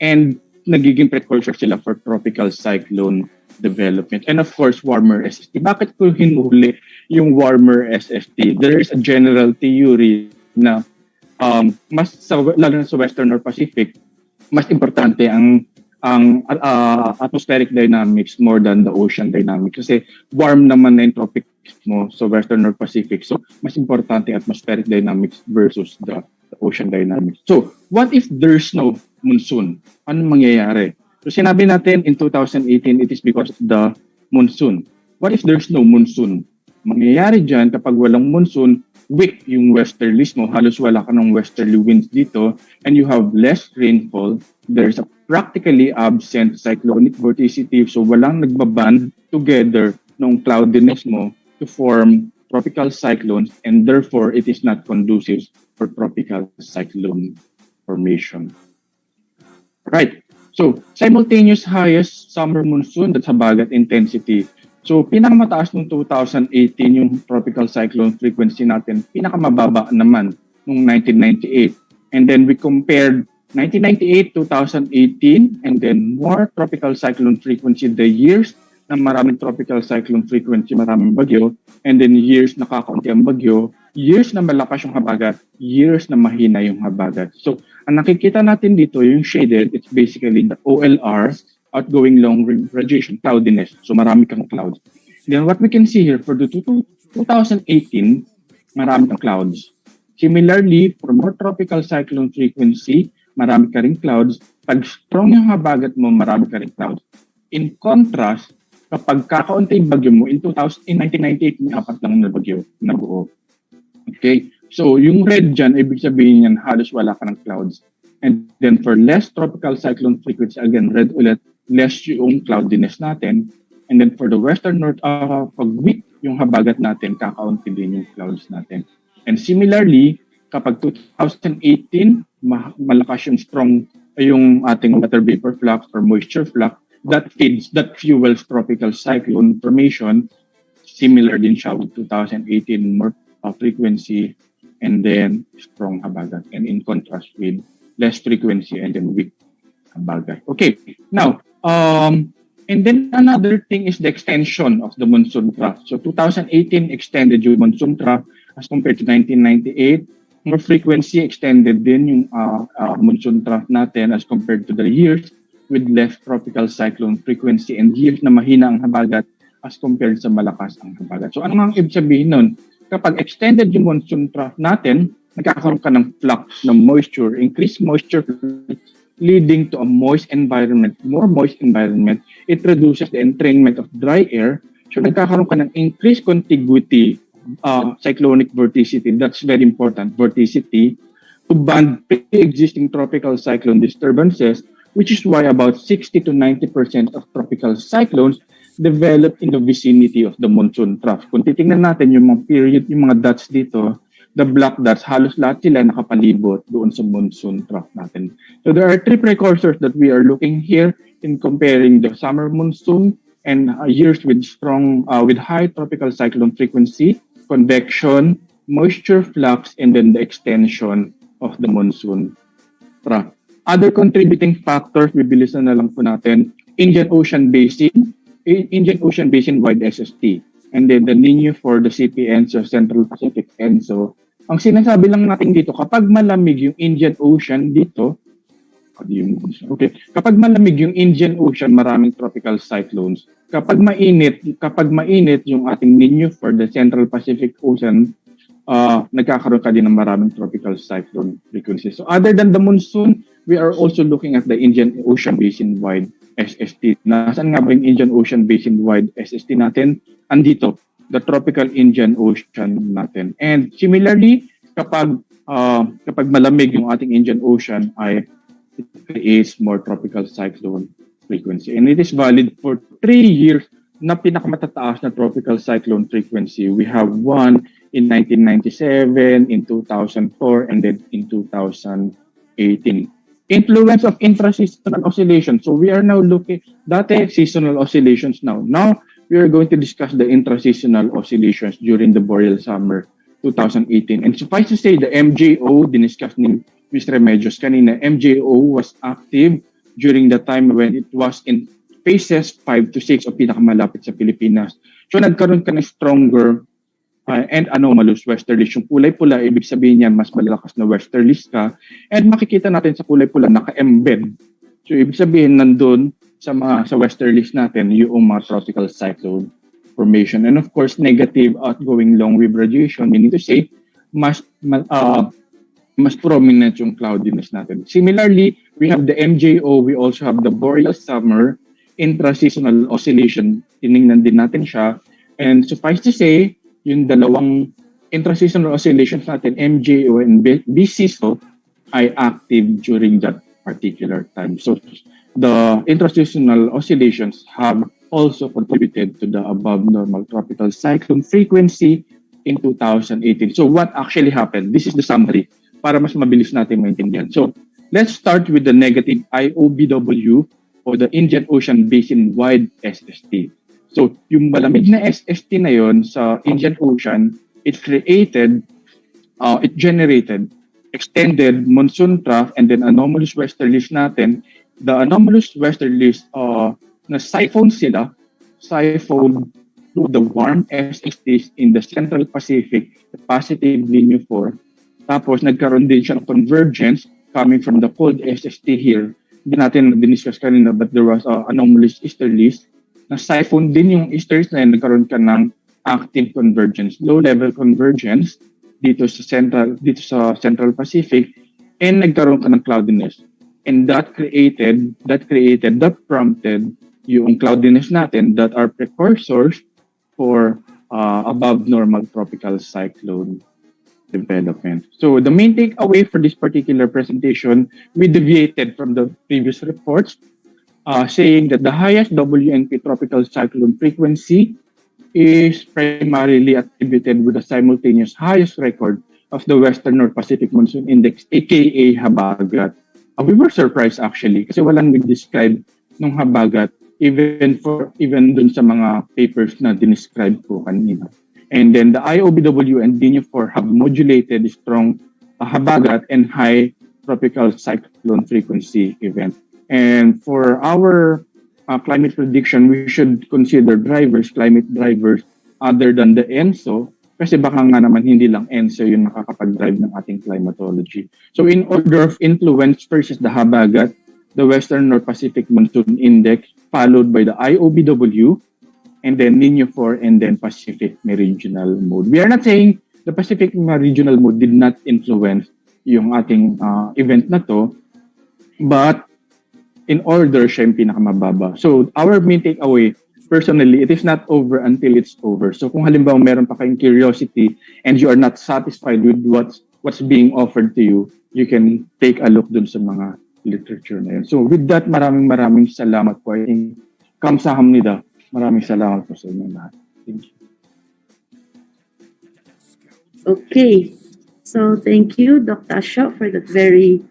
and nagiging precursor sila for tropical cyclone development. And of course, warmer SST. Bakit ko hinuli yung warmer SST? There is a general theory na lalo na sa Western or Pacific, mas importante ang atmospheric dynamics more than the ocean dynamics. Kasi warm naman na yung tropics mo sa Western or Pacific. So, mas importante atmospheric dynamics versus the ocean dynamics. So, what if there's no monsoon? Ano mangyayari? So, sinabi natin in 2018, it is because of the monsoon. What if there's no monsoon? Mangyayari dyan kapag walang monsoon, weak yung westerlies mo, halos wala ka ng westerly winds dito, and you have less rainfall, there's a practically absent cyclonic vorticity, so walang nagbaband together ng cloudiness mo to form tropical cyclones, and therefore it is not conducive for tropical cyclone formation. Right. So, simultaneous highest summer monsoon, that's habagat intensity. So, pinakamataas noong 2018 yung tropical cyclone frequency natin, pinakamababa naman noong 1998. And then we compared 1998, 2018, and then more tropical cyclone frequency the years na maraming tropical cyclone frequency, maraming bagyo, and then years na kakaunti ang bagyo, years na malakas yung habagat, years na mahina yung habagat. So, ang nakikita natin dito, yung shaded, it's basically the OLR, outgoing long radiation, cloudiness. So, marami kang clouds. Then, what we can see here, for the 2018, marami kang clouds. Similarly, for more tropical cyclone frequency, marami ka rin clouds. Pag strong yung habagat mo, marami ka rin clouds. In contrast, kapag kakaunti yung bagyo mo, in 1998, may 4 lang na bagyo na buo. Okay? So, yung red dyan, ibig sabihin yan, halos wala ka ng clouds. And then for less tropical cyclone frequency, again, red ulit, less yung cloudiness natin. And then for the western north, pag weak yung habagat natin, kakaunti din yung clouds natin. And similarly, kapag 2018, malakas yung strong, yung ating water vapor flux or moisture flux, that fuels tropical cyclone formation. Similar din siya with 2018, more frequency, and then strong habagat. And in contrast with less frequency and then weak habagat. Okay, now, and then another thing is the extension of the monsoon trough. So 2018 extended yung monsoon trough as compared to 1998. More frequency extended din yung monsoon trough natin as compared to the years with less tropical cyclone frequency and years na mahina ang habagat as compared sa malakas ang habagat. So ano nga ang ibig sabihin nun? Kapag extended yung monsoon trough natin, nagkakaroon ka ng flux ng moisture, increased moisture leading to a moist environment, more moist environment. It reduces the entrainment of dry air. So nagkakaroon ka ng increased contiguity, cyclonic vorticity. That's very important, vorticity, to band pre-existing tropical cyclone disturbances, which is why about 60 to 90% of tropical cyclones develop in the vicinity of the monsoon trough. Kung titingnan natin yung mga period, yung mga dots dito, the black dots, halos lahat sila nakapalibot doon sa monsoon trough natin. So there are 3 precursors that we are looking here in comparing the summer monsoon and years with with high tropical cyclone frequency, convection, moisture flux, and then the extension of the monsoon trough. Other contributing factors, bibilisan na lang po natin, Indian Ocean Basin-wide SST, and then the Nino for the CPN, so Central Pacific ENSO. Ang sinasabi lang natin dito, kapag malamig yung Indian Ocean dito, kapag malamig yung Indian Ocean, maraming tropical cyclones. Kapag mainit yung ating Nino for the Central Pacific Ocean, nagkakaroon ka din ng maraming tropical cyclone frequency. So other than the monsoon, we are also looking at the Indian Ocean Basin-wide SST. Nasaan nga ba yung Indian Ocean Basin-wide SST natin? Andito, the tropical Indian Ocean natin. And similarly, kapag malamig yung ating Indian Ocean, it creates more tropical cyclone frequency. And it is valid for 3 years na pinakamatataas na tropical cyclone frequency. We have one in 1997, in 2004, and then in 2018. Influence of intra-seasonal oscillation. So we are now looking, dati seasonal oscillations now. Now, we are going to discuss the intra-seasonal oscillations during the boreal summer 2018. And suffice to say, the MJO, diniscuss ni Ms. Remedios kanina, MJO was active during the time when it was in phases 5 to 6 o pinakamalapit sa Pilipinas. So nagkaroon ka ng stronger and anomalous westerlies. Yung kulay pula, ibig sabihin yan, mas malalakas na westerlies ka. And makikita natin sa kulay pula, naka-embed. So ibig sabihin, nandun sa westerlies natin, yung mga tropical cyclone formation. And of course, negative outgoing long wave radiation, meaning to say, mas prominent yung cloudiness natin. Similarly, we have the MJO, we also have the boreal summer, intra-seasonal oscillation. Tinignan din natin siya. And suffice to say, yung dalawang intra-seasonal oscillations natin, MJO and BCSO, ay active during that particular time. So the intra-seasonal oscillations have also contributed to the above normal tropical cyclone frequency in 2018. So what actually happened? This is the summary para mas mabilis natin maintindihan. So let's start with the negative IOBW or the Indian Ocean Basin-wide SST. So, yung malamig na SST na yon sa Indian Ocean, it generated extended monsoon trough and then anomalous westerlies natin. The anomalous westerlies na siphon through the warm SSTs in the Central Pacific, the positive linear 4. Tapos, nagkaroon din siya ng convergence coming from the cold SST here. Hindi natin diniscuss kanina, but there was anomalous easterlies. Na-siphon din yung easterlies na yun, nagkaroon ka ng active convergence, low-level convergence dito sa Central Pacific, and nagkaroon ka ng cloudiness. And that prompted yung cloudiness natin that are precursors for above normal tropical cyclone development. So the main takeaway for this particular presentation, we deviated from the previous reports, saying that the highest WNP tropical cyclone frequency is primarily attributed with the simultaneous highest record of the Western North Pacific Monsoon Index, aka Habagat. We were surprised actually kasi walang nag-describe ng Habagat even dun sa mga papers na dinescribe ko kanina. And then the IOBW and DINU4 have modulated strong Habagat and high tropical cyclone frequency event. And for our climate prediction, we should consider climate drivers other than the ENSO kasi baka nga naman hindi lang ENSO yung nakakapag-drive ng ating climatology. So in order of influence, first is the Habagat, the Western North Pacific Monsoon Index, followed by the IOBW, and then DINU4, and then Pacific Meridional Mode. We are not saying the Pacific Meridional Mode did not influence yung ating event na to, but in order, siya yung pinakamababa. So, our main takeaway, personally, it is not over until it's over. So, kung halimbawa meron pa kayong curiosity and you are not satisfied with what's being offered to you, you can take a look dun sa mga literature na yun. So, with that, maraming salamat po. I think, kamsahamnida. Maraming salamat po sa inyo lahat. Thank you. Okay. So, thank you, Dr. Asho, for that very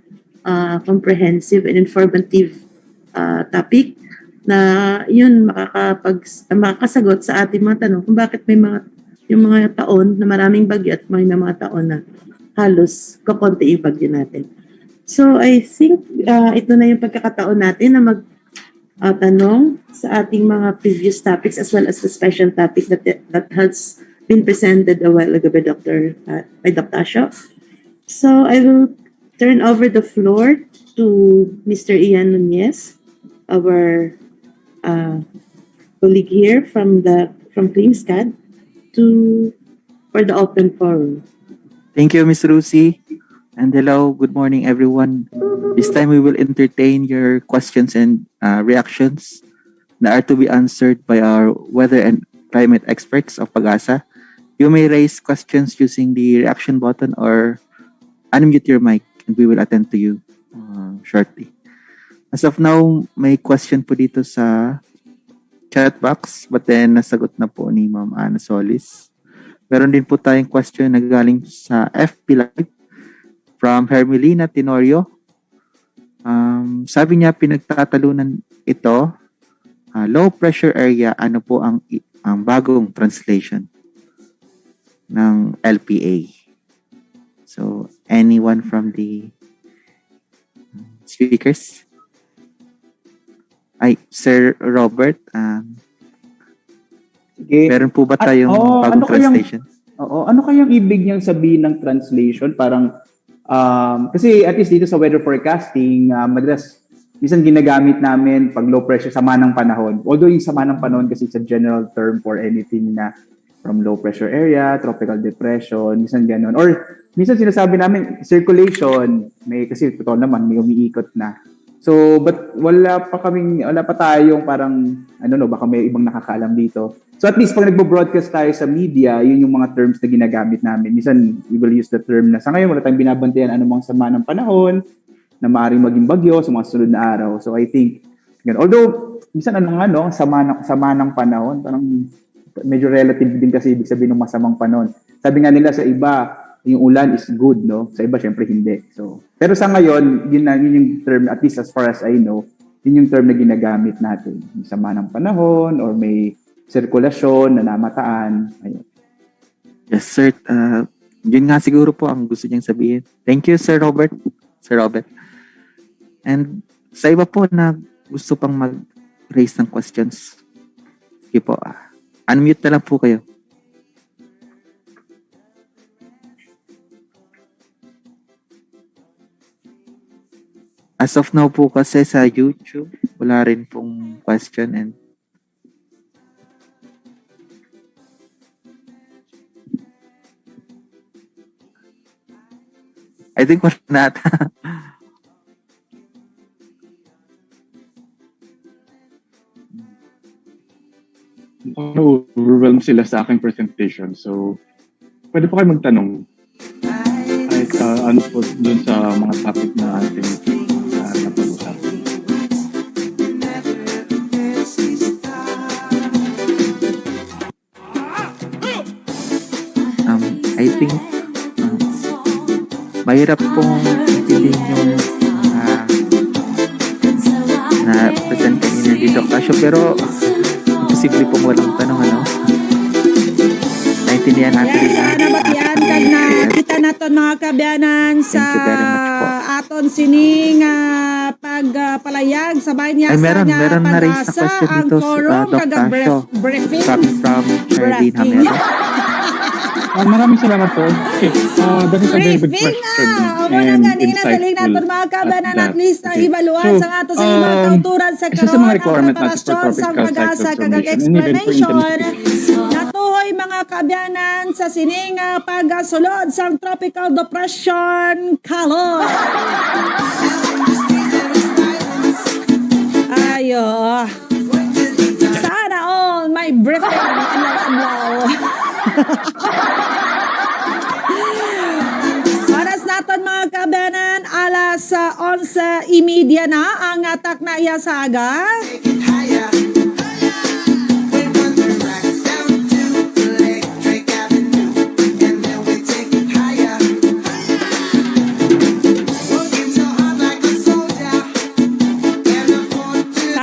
comprehensive and informative topic na yun makakasagot sa ating mga tanong kung bakit may yung mga taon na maraming bagyo at may mga taon na halos kakonti yung bagyo natin. So I think ito na yung pagkakataon natin na magtanong sa ating mga previous topics as well as the special topic that has been presented a while ago by Dr. Asho. So I will turn over the floor to Mr. Ian Nunez, our colleague here from CleanSCAD, for the open forum. Thank you, Ms. Rusi. And hello, good morning, everyone. This time we will entertain your questions and reactions that are to be answered by our weather and climate experts of Pag-asa. You may raise questions using the reaction button or unmute your mic and we will attend to you shortly. As of now, may question po dito sa chat box, but then nasagot na po ni Ma'am Ana Solis. Meron din po tayong question na galing sa FB Live from Hermelina Tenorio. Sabi niya, pinagtatalunan ito, low pressure area, ano po ang bagong translation ng LPA? So, anyone from the speakers? Ay, Sir Robert, Sige. meron po ba tayong bagong translation? Ano kayang ibig niyang sabihin ng translation? Parang, kasi at least dito sa weather forecasting, madalas, minsan ginagamit namin pag low pressure, sama ng panahon. Although yung sama ng panahon kasi it's a general term for anything na from low pressure area, tropical depression, minsan gano'n. Or minsan sinasabi namin, circulation, kasi totoo naman, may umiikot na. So, but wala pa tayong parang, baka may ibang nakakaalam dito. So at least pag nagbo-broadcast tayo sa media, yun yung mga terms na ginagamit namin. Minsan, we will use the term na sa ngayon, wala tayong binabantayan anumang sama ng panahon na maaaring maging bagyo sa mga sunod na araw. So I think, although, minsan sama ng panahon, parang medyo relative din kasi ibig sabihin ng masamang panahon. Sabi nga nila sa iba, yung ulan is good, no? Sa iba, syempre hindi. So, pero sa ngayon, yun yung term, at least as far as I know, yun yung term na ginagamit natin. Yung sama ng panahon or may sirkulasyon na namataan. Ayun. Yes, sir. Yun nga siguro po ang gusto niyang sabihin. Thank you, Sir Robert. Sir Robert. And sa iba po na gusto pang mag-raise ng questions, sige po, unmute na lang po kayo. As of now po kasi sa YouTube, wala rin pong question and I think wala na ata. Overwhelmed sila sa aking presentation. So, pwede po kayo magtanong. Kahit ano po dun sa mga topic na ating napag-usapan. I think mahirap pong intindihin yung na-present kanina dito Casio, pero imposible pong walang tanong, naintindihan natin Nabatian kag na kita naton mga kabyanan sa aton sining pagpalayag sa bayan niya meron na raise na question dito sa Dr. Casio from Charlene Hamero. Maraming salamat po. Okay. That is a very good question. And insightful mga kabyanan at least ang ibaluan sa ato sa mga kauturan sa isa sa mga requirement natin for preparasyon sa tropical pag-asa cyclone kag formation and even for explanation intensification. natuhoy mga kabyanan sa sining pagsulod sa tropical depression kalon. Ayo. Sana all my briefing Oras naton mga kabyanan, alas 11:30 na ang atak na iyasaga.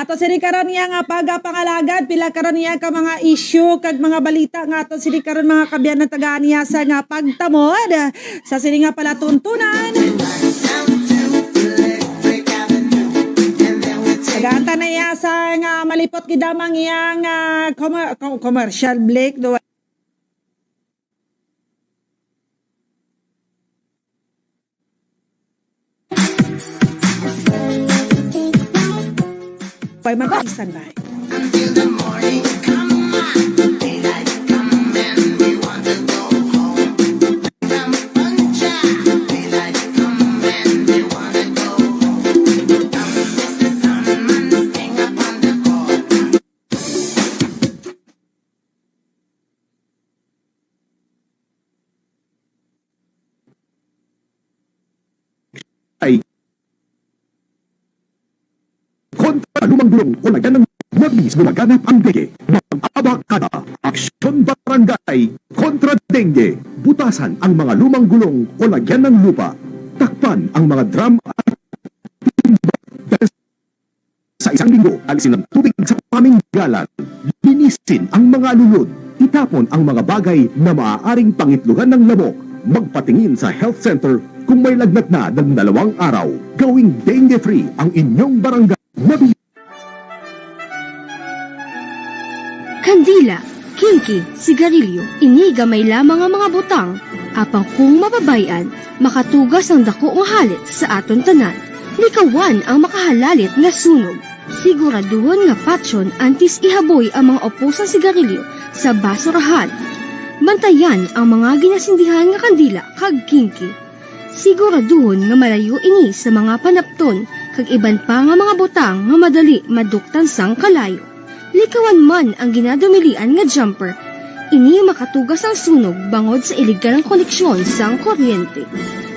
Ato sini karon niya nga pagapangalagad pila karon niya ka mga issue kag mga balita nga ato sini karon mga kabyanan tagaan niya sa nga pagtamod sa sini nga palatuntunan. Tagaanta na iya sa nga malipot gidamang iyang commercial break do. Pwede mag-isan ba? Kontra lumang gulong o lagyan ng mabilis gumaganap ang dengue. Mag-abakada, aksyon barangay, kontra dengue. Butasan ang mga lumang gulong o lagyan ng lupa. Takpan ang mga drum at timba. Dahil sa isang linggo, alisin ng tubig sa paminggalan. Linisin ang mga lulod. Itapon ang mga bagay na maaaring pangitlugan ng lamok. Magpatingin sa health center kung may lagnat na ng 2 araw, gawing dengue-free ang inyong barangay. Kandila, kinki, sigarilyo, inigamay lamang ang mga butang, apang kung mababayan, makatugas ang dako nga halit sa aton tanan. Likawan ang makahalalit nga sunog. Siguraduhon nga patson antis ihaboy ang mga opusang sigarilyo sa basurahan. Bantayan ang mga ginasindihan nga kandila kag kinki. Siguraduhon nga malayo ini sa mga panapton kag iban pa nga mga butang nga madali maduktan sang kalayo. Likawan man ang ginadumilian nga jumper. Ini makatugas ang sunog bangod sa iligal ang koneksyon sang kuryente.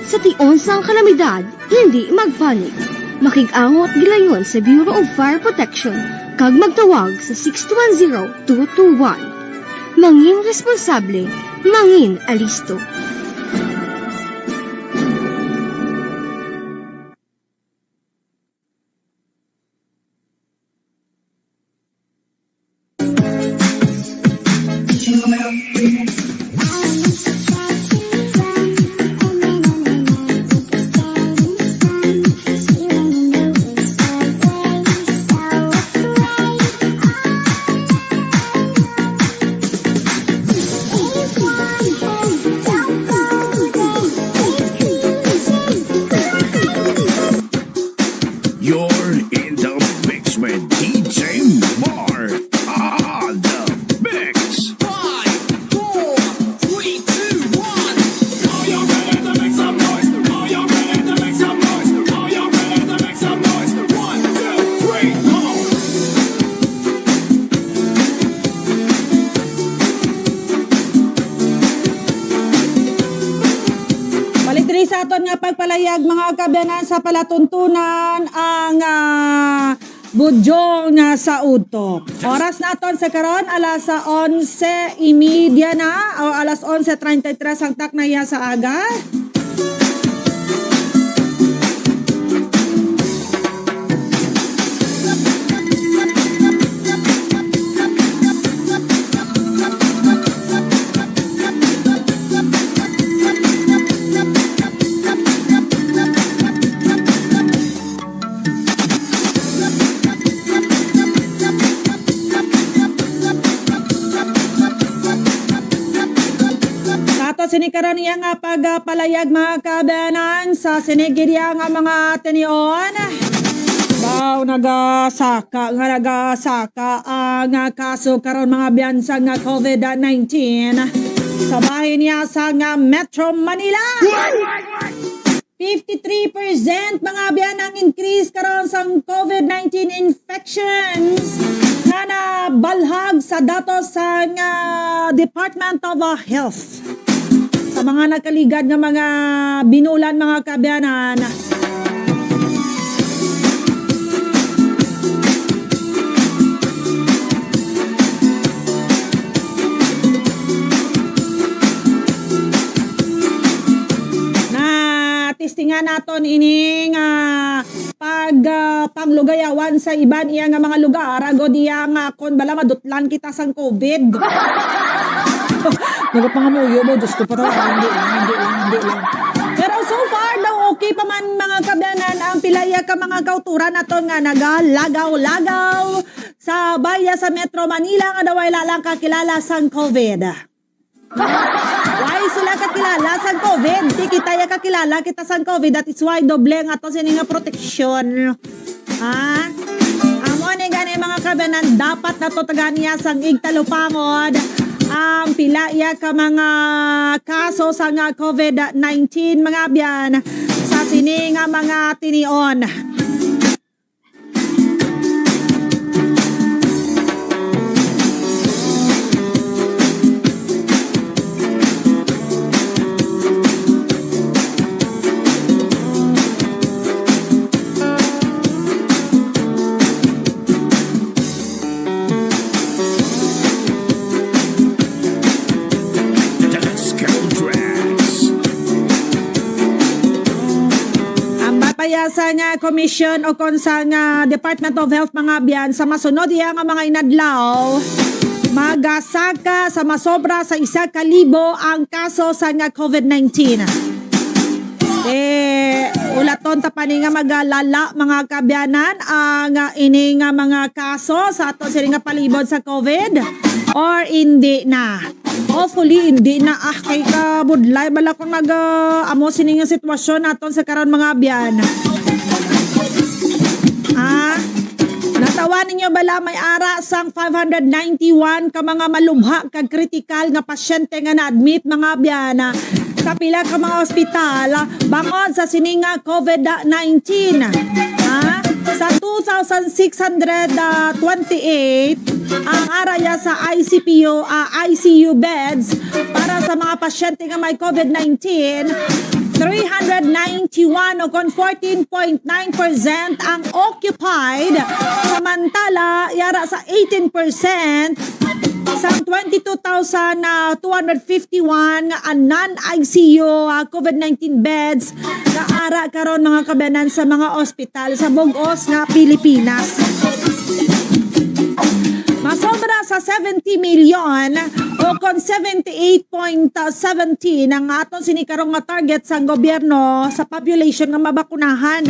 Sa tion sang kalamidad, hindi magpanik. Makig-angot gilayon sa Bureau of Fire Protection kag magtawag sa 6210-221. Mangin responsable, mangin alisto. You're in the mix with DJ Mar on the mix. 5, 4, 3, 2, 1. Are you ready to make some noise? Are you ready to make some noise? Are you ready to make some noise? 1, 2, 3, go! Balik diri sa aton nga pagpalayag mga kabyanan sa palatuntunan ang budyong nga sa UDTO. Oras naton sa karon alas 11:30 na o alas 11:33 ang taknaya sa aga. Sinikaron niya nga pagpalayag mga kabanan sa sinigirya nga mga tinion. Bao nagasaka ang kaso karon mga biyansa nga COVID-19 sa bahin niya sa nga Metro Manila. 53% mga biyanang increase karon sa COVID-19 infections na nabalhag sa datos sa nga Department of Health. Sa mga nagkaligad ng mga binulan mga kabyanan. Na testingan naton ining panglugayawan sa iban iya nga mga lugar agod iya nga kon bala madutlan kita sang COVID. Nagapangamuyo mo, Diyos ko pa hindi lang. Pero so far daw okay pa man mga kabyanan ang pilaya ka mga kauturan naton nga nagalagaw-lagaw sa baya sa Metro Manila nga daw ay lalang kakilala sang COVID. Why sila kakilala sang COVID? Di kita ya kakilala kita sang COVID, that is why doble nga to sini nga proteksyon. Ha? Amo ni gani mga kabyanan dapat natutagan niya sang igtalupangod ang pilaya ka mga kaso sa nga COVID-19 mga biyan sa sini nga mga tinion. Sa nga commission o kon sa nga Department of Health mga biyan sa masunod iya nga mga inadlaw magasaka sa masobra sa 1,000 ang kaso sa nga COVID-19. Ulaton tapani nga magalala mga kabyanan ang ini nga mga kaso sa ato sila nga palibot sa COVID or hindi na. Hopefully hindi na kay kabudlay bala kung amo sini nga sitwasyon naton sa karon mga abyan. Natawan ninyo bala may ara sang 591 ka mga malubha kag kritikal nga pasyente nga na-admit mga abyan sa pila ka mga ospital bangod sa sininga COVID-19. Sa 2,628 ang araya sa ICU beds para sa mga pasyente nga may COVID-19, 391 o kon 14.9% ang occupied, samantala yara sa 18% sa 22,251 nga non-ICU COVID-19 beds nga ara karon mga kabanan sa mga ospital sa bugos nga Pilipinas. Masobra sa 70 million o kon 78.17 ang aton sinikarong nga target sa gobyerno sa population nga mabakunahan.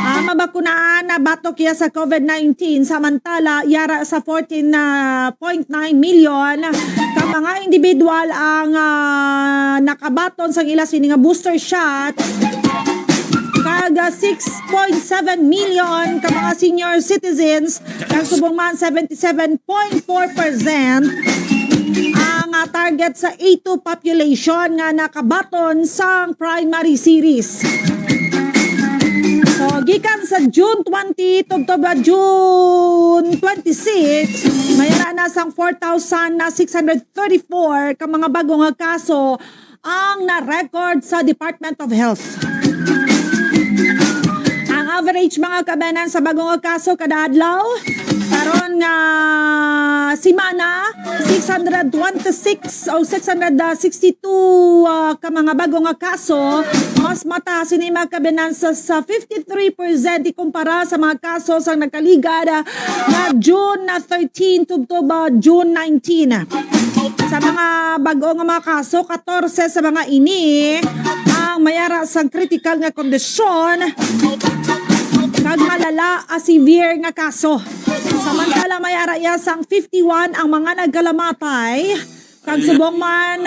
Mabakunahan na batok ya sa COVID-19 samantala yara sa 14.9 million ka mga individual ang nakabaton sa ila sini nga booster shot kag 6.7 million ka mga senior citizens kag subong man 77.4% ang target sa A2 population nga nakabaton sa primary series. So, gikan sa June 20 tugtog June 26, mayara na sang 4,634 ka mga bagong kaso ang na-record sa Department of Health. Ang average mga kabanan sa bagong kaso kada adlaw karon nga simana 626 o 662 ka mga bagong kaso, mas mataas ini mga kabanan sa 53% ikumpara sa mga kaso sa nagkaligad na June 13 tugtog June 19. Sa mga bagong mga kaso, 14 sa mga ini ang mayara sa critical nga kondisyon kag malala severe nga kaso. Samantala mayara ya sang 51 ang mga nagkalamatay kag subong man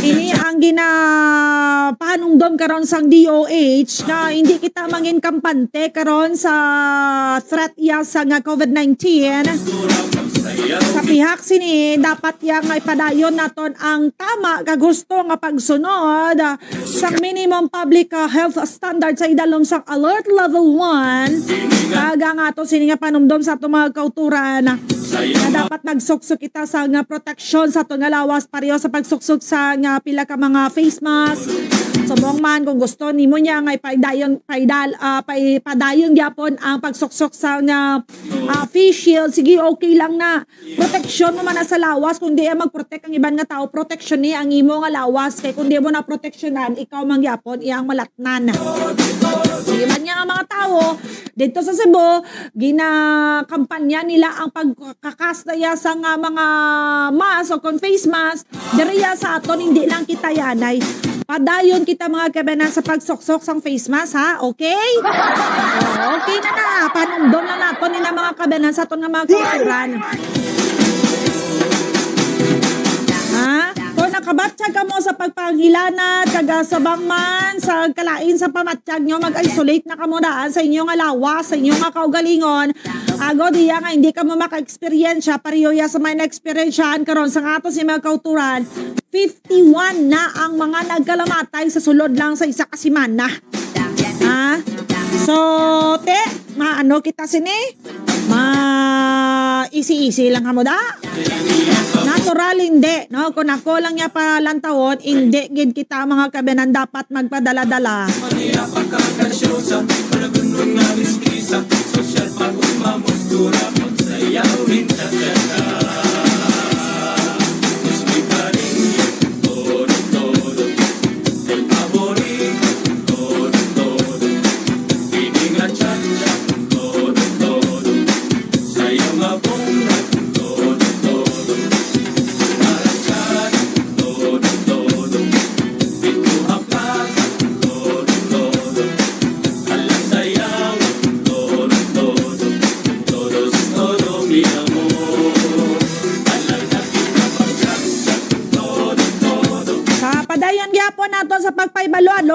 ini ang ginapahanungdom karon sang DOH na hindi kita mangin kampante karon sa threat ya sa nga COVID-19. Sa pihak sini dapat yang ipadayon naton ang tama kag gusto nga pagsunod sa minimum public health standard sa idalom sa alert level 1 kag ang ato sini nga panumdom sa ato mga kauturan na dapat magsuksok kita sa nga protection sa ato nga lawas pareho sa pagsuksok sa nga pila ka mga face mask. Subong man kung gusto nimo niya nga padayon gyapon ang pagsuksok sa nga face shield, sige okay lang na. Protection mo man sa lawas kung di magprotect ang iban nga tao, protection ni ang imo nga lawas kay kung di mo na proteksyonan ikaw man gyapon iyang malatnan. Sige man nga mga tao dito sa Cebu ginakampanya nila ang pagkakastaya sa nga mga mask o kon face mask diriya sa aton hindi lang kita yanay. Padayon kita mga kabanan sa pagsuksok sang face mask ha, okay? Okay na panumdom na nato ni na mga kabanan sa aton nga mga kulturan. Kung nakabatsyag ka mo sa pagpanghilanat, kagasabang man, sa kalain sa pamatsyag nyo, mag-isolate na ka mo daan sa inyong lawas, sa inyong kaugalingon. Ago diya nga, hindi ka mo maka-experiensya, pariyo ya sa may na-experiensyahan karon sa ato si mga kauturan. 51 na ang mga nagkalamatay sa sulod lang sa isa kasimana. So, maano kita sini? Easy-easy lang kamo da. Natural hindi, no? Kung ako lang niya palantawon, hindi gid kita mga kabanan dapat magpadala-dala.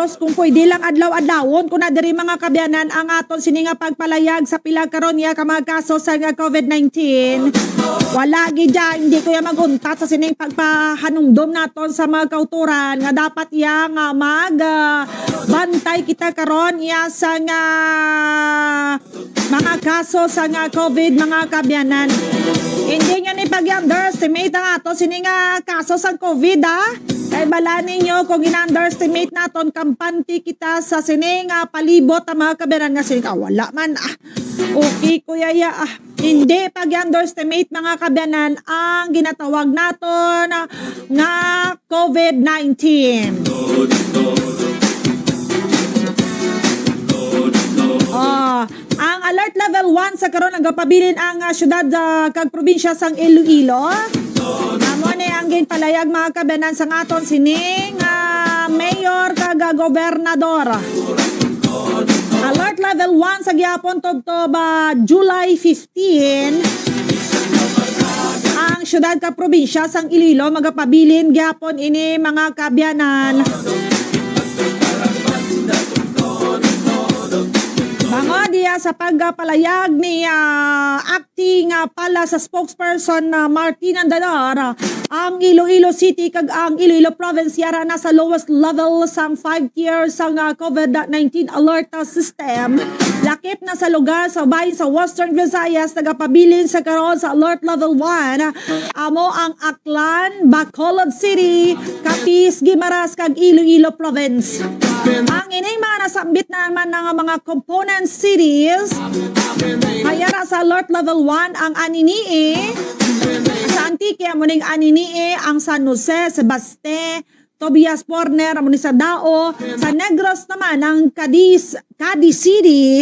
Dios kung pwede lang adlaw-adlawon kung na diri mga kabyanan ang aton sini nga pagpalayag sa pila karon ya ka mga kaso sa nga COVID-19. Wala gid hindi ko ya maguntat sa sining pagpahanumdom naton sa mga kauturan nga dapat ya nga bantay kita karon ya sa nga mga kaso sa nga COVID mga kabyanan. Hindi nyo ni pag-underestimate ang ato sini nga kaso sa COVID Kay bala ninyo kung ina-underestimate naton kampante kita sa sining palibot ang mga kabyanan nga sining wala man okay kuya hindi pag-underestimate mga kabyanan ang ginatawag naton nga COVID-19. Ang alert level 1 sa karon nagapabilin ang syudad kag probinsya sang Iloilo. Amo ni ang ginpalayag mga kabyanan sa aton sining mayor kag gobernador. Alert level 1 sa gihapon tubtob July 15. Ang syudad kag probinsya sang Iloilo magapabilin gihapon ini mga kabyanan. Mga diya sa pagpalayag ni acting pala sa spokesperson Martin Andadar, ang Iloilo City kag ang Iloilo Province yara na sa lowest level sang 5 tiers sang COVID-19 alert system. Lakip na sa lugar sa bahin sa Western Visayas nagapabilin sa karon sa alert level 1 amo ang Aklan, Bacolod City, Capiz, Guimaras kag Iloilo Province. Ang ining mga nasambit naman ng mga component cities hayara sa alert level 1 ang Aninii, sa Antique amuning Aninii, ang San Jose, Sebaste, Tobias Porner amuning sa Dao, sa Negros naman ang Cadiz City.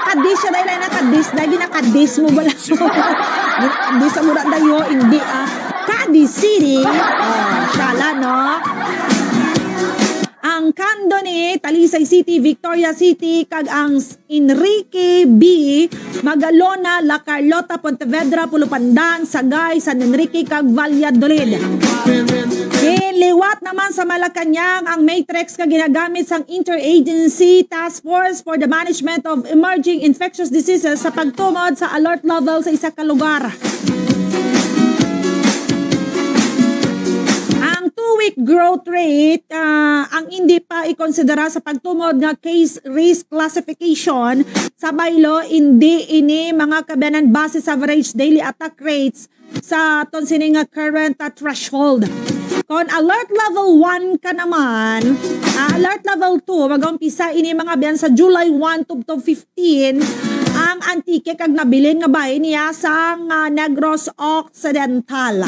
Cadiz siya dahil na Cadiz dahil na Cadiz mo bala hindi sa mura dayo hindi Cadiz City syala no. Ang Candoni, Talisay City, Victoria City, kag ang Enrique B, Magalona, La Carlota, Pontevedra, Pulupandan, Sagay, San Enrique, kag Valladolid. Liwat naman sa Malacanang ang matrix kag ginagamit sang Interagency Task Force for the Management of Emerging Infectious Diseases sa pagtumod sa alert level sa isa ka lugar. Ang 2-week growth rate ang hindi pa ikonsidera sa pagtumod nga case risk classification sa baylo hindi ini mga kabyanan base sa average daily attack rates sa aton sini nga current threshold. Kon alert level 1 ka naman, alert level 2 mag-umpisa ini mga biyan sa July 1 to 15 ang Antique kag nabilin nga bahin niya sa Negros Occidental.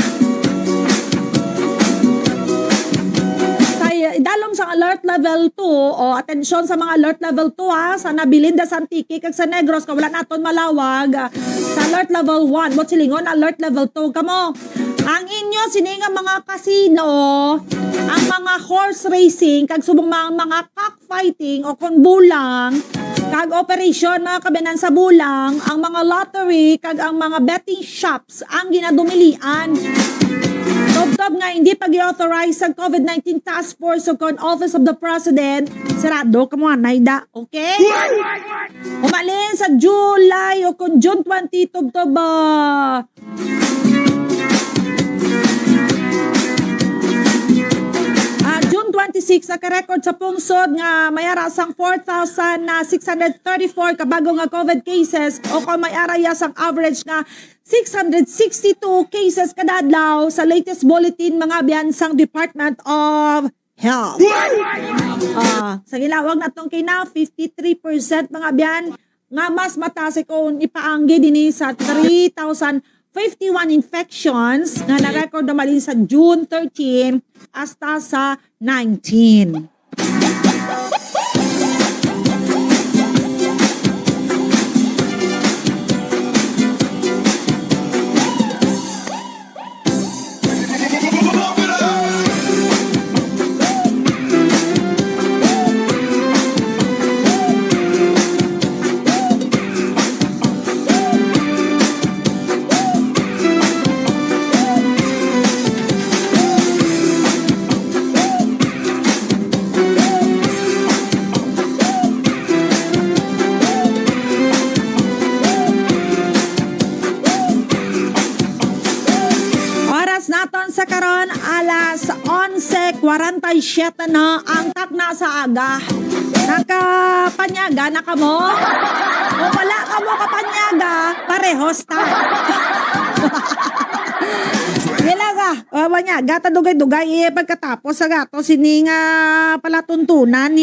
Idalom sa alert level 2 o atensyon sa mga alert level 2 sa nabilin da sa Antique kag sa Negros ka wala naton malawag sa alert level 1 mo silingon alert level 2 kamo ang inyo sini nga mga casino ang mga horse racing kag subong mga cockfighting o kon bulang kag operation mga kabyanan sa bulang ang mga lottery kag ang mga betting shops ang ginadumilian. Tob nga hindi pag-i-authorize sa COVID-19 Task Force o kon Office of the President, sarado ka mo naida, okay? Umalin sa July o kon June 20 tob June 26 naka-record sa pungsod nga mayara sang 4,634 kabago nga COVID cases o kung mayara sang average nga 662 cases kada adlaw sa latest bulletin mga biyansang Department of Health. Sa gilawag natong kina 53% mga biyan nga mas mataas kung ipaanggi dinhi sa 3,051 infections nga na-record naman sa June 13 hasta sa 19. 47 na ang takna sa aga. Nakapanyaga na ka mo? O wala ka mo kapanyaga, parehos ta. Wala ka. O panyaga, dugay-dugay pagkatapos sa gato sininga palatuntunan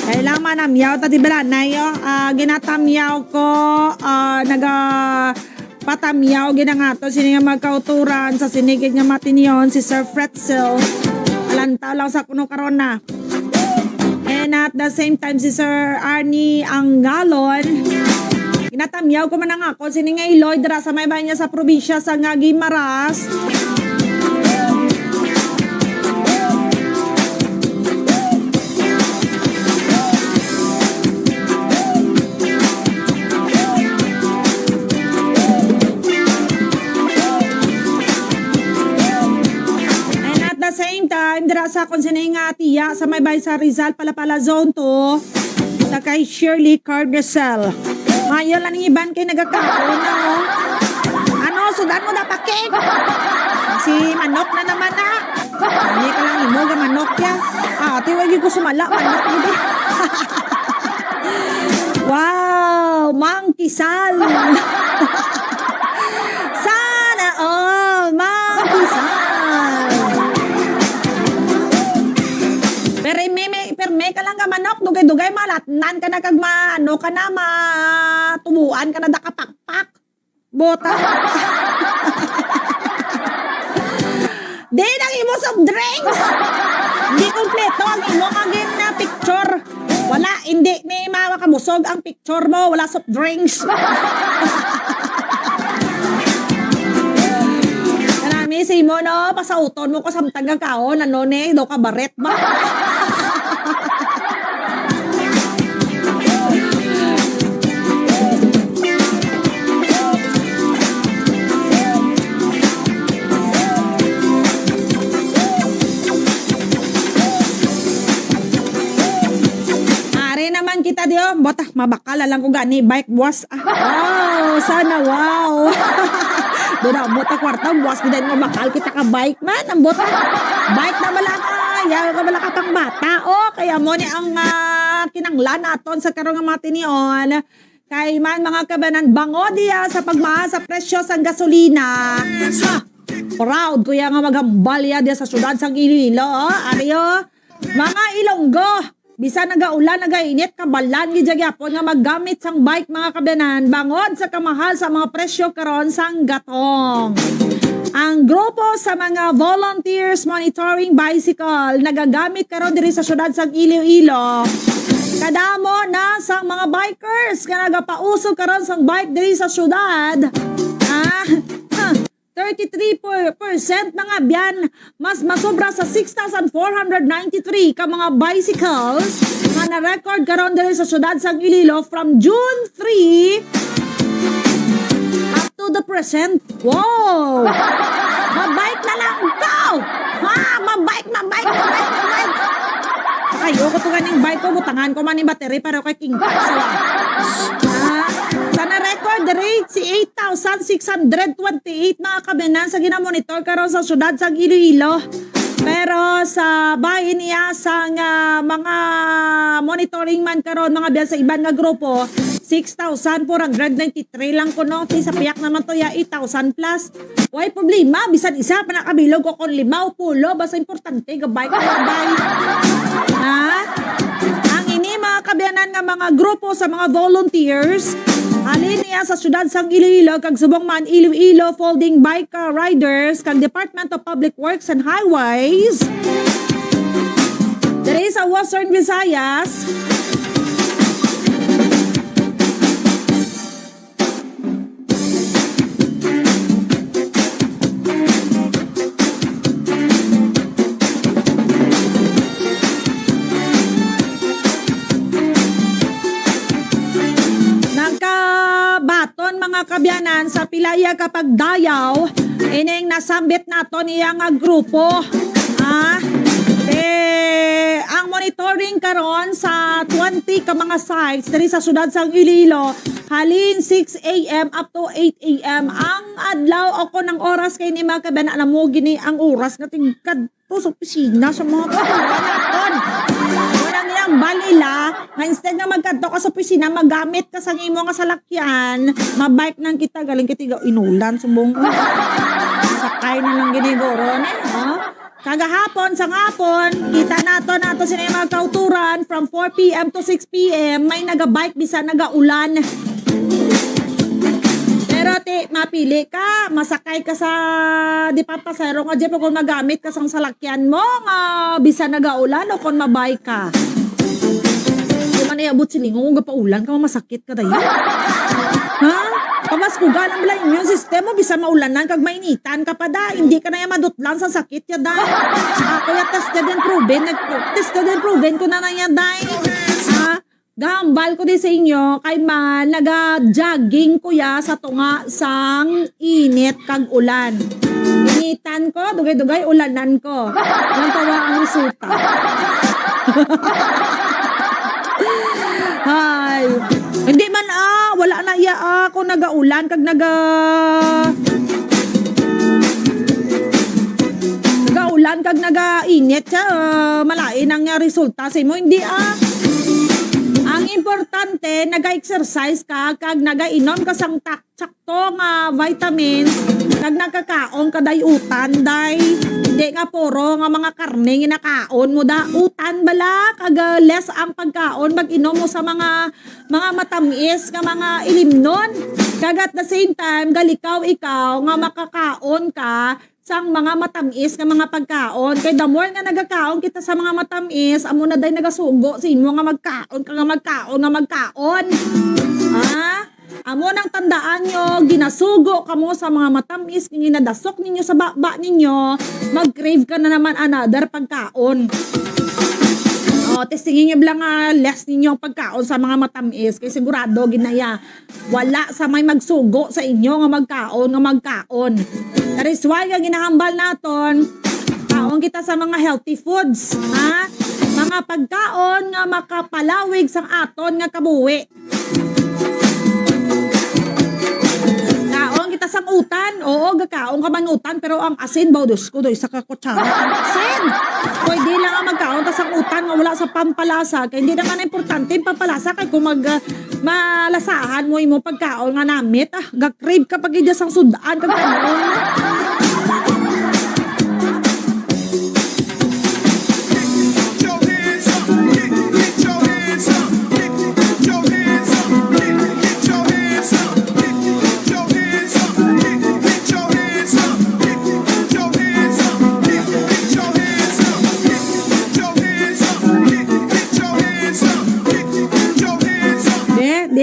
kailangan manamyaw, tati balanay, ginatamyaw ko, patamyaw, ginangato, sini nga magkauturan, sa sinigid nga matiniyon, si Sir Fretzel, alanta lang sa kuno karona. And at the same time, si Sir Arnie Angalon, ginatamyaw ko man ako, sini nga Iloy, dara sa may bahay niya sa probinsya sa nga Guimaras. Same time, dira sa konsinay nga tiya sa may bay sa Rizal, Palapala Zone 2, sa kay Shirley Cardesel. Ngayon lang ng iban kay nagkakaon na, ano, sudan mo na pakik? Si manok na naman na. Hindi ka lang imo, manok ya. Tiwagi ko sumala, manok hindi. Wow, mangkisal. Sana all, mangkisal. Perme ka lang ka manok, dugay-dugay malatnan ka na kag ano ka na matubuan ka na dakapakpak. Bota. Di nang imo soft drinks. Hindi kompleto ang imo kagin na picture. Wala, hindi ni makabusog ang picture mo, wala soft drinks. Kanami si mo no, pasauton mo ko samtang kaon, ano ne, do ka baret ba? Naman kita dio, bota mabakala lang ko gani bike boss. Wow, sana wow. Doon bota kwarta boss kita mo bakal kita ka bike man, ang bota. Bike na malaka, yaw ka malaka pang bata. Kaya mo ni ang kinanglan aton sa karong nga matinion. Kay man mga kabanan bango diya sa pagmahal sa presyo sa gasolina. Proud kuya nga maghambal ya diya sa syudad sa Iloilo. Ariyo, mga Ilonggo. Bisa nagaulan, nagainit, kabalan, gijagyapon nga maggamit sang bike mga kabanan, bangod sa kamahal sa mga presyo karon sang gatong. Ang grupo sa mga volunteers monitoring bicycle nagagamit karon diri sa syudad sang Iloilo. Kadamo na sang mga bikers nga nagapausog karon sang bike diri sa syudad. 33% mga biyan, mas masobra sa 6,493 ka mga bicycles nga na-record karon diri sa syudad sa Iloilo from June 3 up to the present. Wow! Mabike na lang, go! Mabike! Ayoko to ganing bike ko, butangan ko man yung battery pero kay King Pax. Sana record rate si 8,628 mga kabanan sa ginamonitor karon sa syudad sa Iloilo. Pero sa bahin niya sa mga monitoring man karon mga biyan sa iban nga grupo, 6,493 lang ko no. Sa piyak naman to ya 8,000 plus. Why problema? Bisan isa pa nakabilog ko kung 5 o 10. Basta importante gabay ko gabay. Ang ini mga kabayanan nga mga grupo sa mga volunteers alin niya sa syudad sang Iloilo kag subong man Iloilo folding bike riders kag Department of Public Works and Highways. There is a Western Visayas. Mga kabyanan sa pilaya kapag dayaw ining nasambit nato niya nga grupo ang monitoring karon sa 20 ka mga sites diri sa syudad sang Iloilo. Halin 6 a.m. up to 8 a.m. Ang adlaw ako ng oras kay ni mga kabana na mo gini ang oras nga tingkad to sa opisina sa mga katon. Walang niyang balila nga instead nga magkadto ka sa opisina magamit ka sa imo nga salakyan, mabike nang kita galing kitiga inulan sumbong. Sakay na lang ginigoro ni, ha? Kagahapon sa ngapon, kita nato sila yung mga kauturan from 4 p.m. to 6 p.m. May naga-bike bisa naga-ulan. Pero mapili ka, masakay ka sa di pa pasero nga jeep kung magamit ka sang salakyan mo nga bisa naga-ulan o kung mabike ka. Di man iabot silingon kung paulan ka masakit ka dayo. Ha? Pamas ko galang lang immune system mo, bisa maulanan kag mainitan ka pa da. Hindi ka na yung madutlan sa sakit ya da. Ako yung tested and proven ko na yan da. Gambal ko din sa inyo, kay man, naga-jogging ko ya sa tunga sang init kag ulan. Initan ko, dugay-dugay, ulanan ko. Yan tawa ang resulta. Hay. Hindi man wala na iya ako nagaulan kag nagaulan kag nagainit siya malain ang resulta sa imo hindi Ang importante naga-exercise ka kag nagainom ka sang sakto nga vitamins kag nagkakaon ka day utan day hindi nga puro nga mga karne ginakaon mo da utan bala kag less ang pagkaon mag-inom mo sa mga matamis nga mga ilimnon kag at the same time galikaw ikaw nga makakaon ka sang mga matamis nga mga pagkaon kay the more nga nagakaon kita sa mga matamis amo na day nagasugo sa inyo nga magkaon amo nang tandaan nyo ginasugo kamo sa mga matamis ginadasok ninyo sa baba ninyo mag-crave ka na naman another pagkaon. Testingin nyo bilang less ninyo pagkaon sa mga matamis kay sigurado ginaya wala sa may magsugo sa inyo nga magkaon. That is why nga ginahambal naton kaon kita sa mga healthy foods mga pagkaon nga makapalawig sang aton nga kabuhi. Kita sang utan, oo, gakaon ka man utan, pero ang asin, baudos ko, doy, sa kakutsara, ang asin. Pwede lang ang magkaon, tas ang utan, nga wala sa pampalasa, kaya hindi naman importante yung pampalasa, kaya kung malasahan mo yung pagkaon nga namit, gakrave ka pag idya sang sudaan, kag kanon.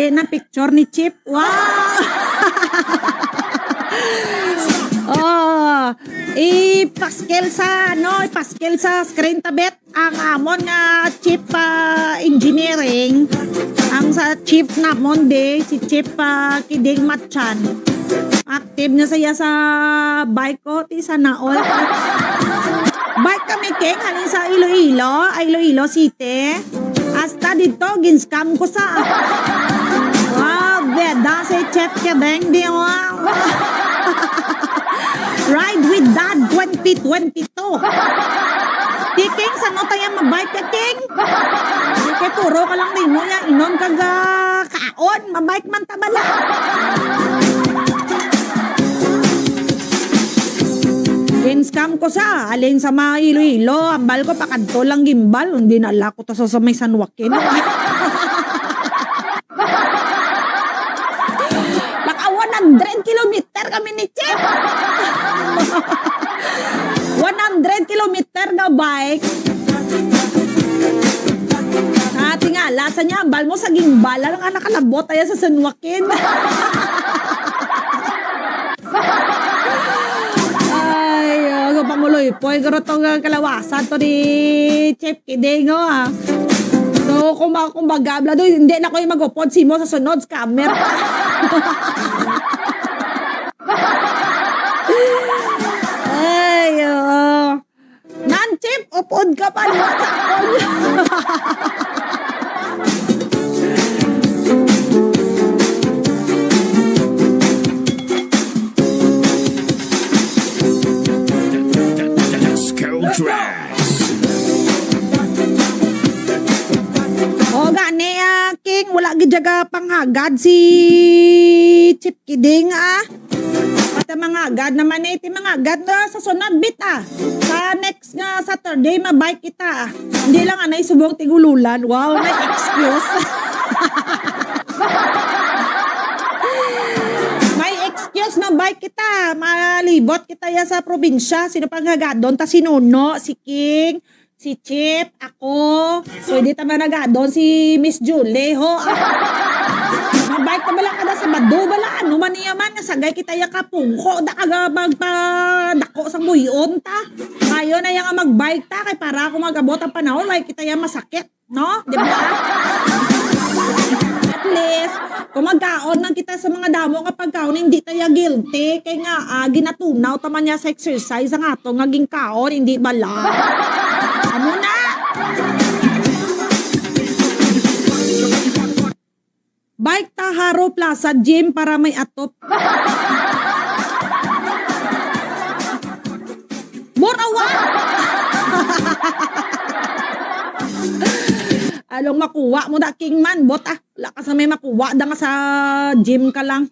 Na picture ni Chip. Wow! Ipaskel sa screen tabet ang amon nga Chip engineering. Ang sa Chip na monde si Chip Kiding Matchan. Active na saya sa bike ko ti sa naol. Bike kami keng halin sa Iloilo City. Hasta dito ginscam ko sa beda si Chef Kebeng di Ride with Dad 2022. King, saan mo tayo mabike ka, King? Kaya puro ka lang din mo yan. Inon kag kaon. Mabike man tabala. Scam ko sa alin sa mga Iloilo. Ambal ko pakadto lang gimbal. Hindi na ala ko to sa may Sanwakin. Naka 100 kilometer kami ni Chef. 100 kilometer na bike. Tingala sa niya, ambal mo sa gimbal. Lang anak kalabot tayo sa Sanwakin. Panguloy po, garo itong kalawasan to ni Chef Kiding, So, kung magabla doon, hindi na ko yung mag-upod si mo sa sunod scammer. Ay, Chef, upod ka pa liwat sa akon. O gani King, wala gidyaga panghagad si Chip Kiding Pati mga agad naman iti mga agad na sa sunod bit Sa next nga Saturday mabike kita Hindi lang anay subong tigululan. Wow, may excuse. May excuse mabike kita. Malibot kita ya sa probinsya. Sino pang hagadon? Ta si Nuno, si King, si Chip, ako. Pwede taman nagadon si Miss Julie ho. Mabike ka bala kada sa bado bala ano man niya man nasagay kita ya kapungko da kaga magpadako sang buyon ta. Ayo na yang magbike ta kay para ako magabot ang panahon like kita ya masakit, no? Di ba? At least kung magkaon lang kita sa mga damo kapag kaon hindi tayo guilty kay nga ginatunaw taman niya sa exercise ang ato ngaging kaon hindi bala. Amo na. Bike ta Haro Plaza Gym para may atop. Morawa! Along makuha mo da King man, bot wala ka sa may makuha da nga sa gym ka lang.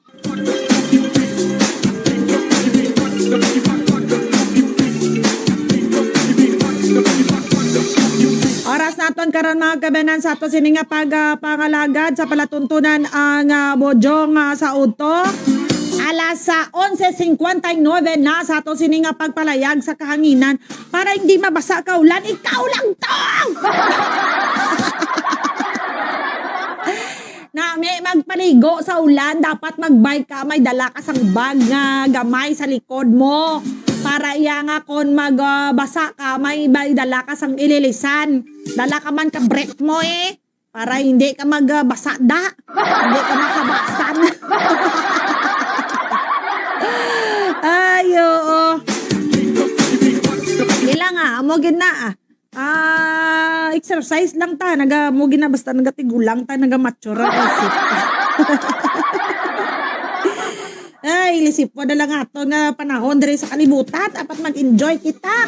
Oras naton karon mga kabanan sa ato sini nga pangalagad sa palatuntunan ang Budyong sa UDTO. Alas 11:59 na sa ato sini nga pagpalayag sa kahanginan para hindi mabasa ka ulan. Ikaw lang tong! Na may magpaligo sa ulan, dapat magbike ka, may dala ka sang bag nga gamay sa likod mo. Para iya nga kung magbasa ka, may dala ka sang ililisan. Dala ka man ka breath mo para hindi ka magbasa da. Hindi ka makabasan. Ay, oo. Kailan amogin na exercise lang ta, nagamugin na basta nagatigulang ta, nagamature ang isip ta. Ay, lisip po na lang ato nga panahon diri sa kalibutan, dapat mag-enjoy kita.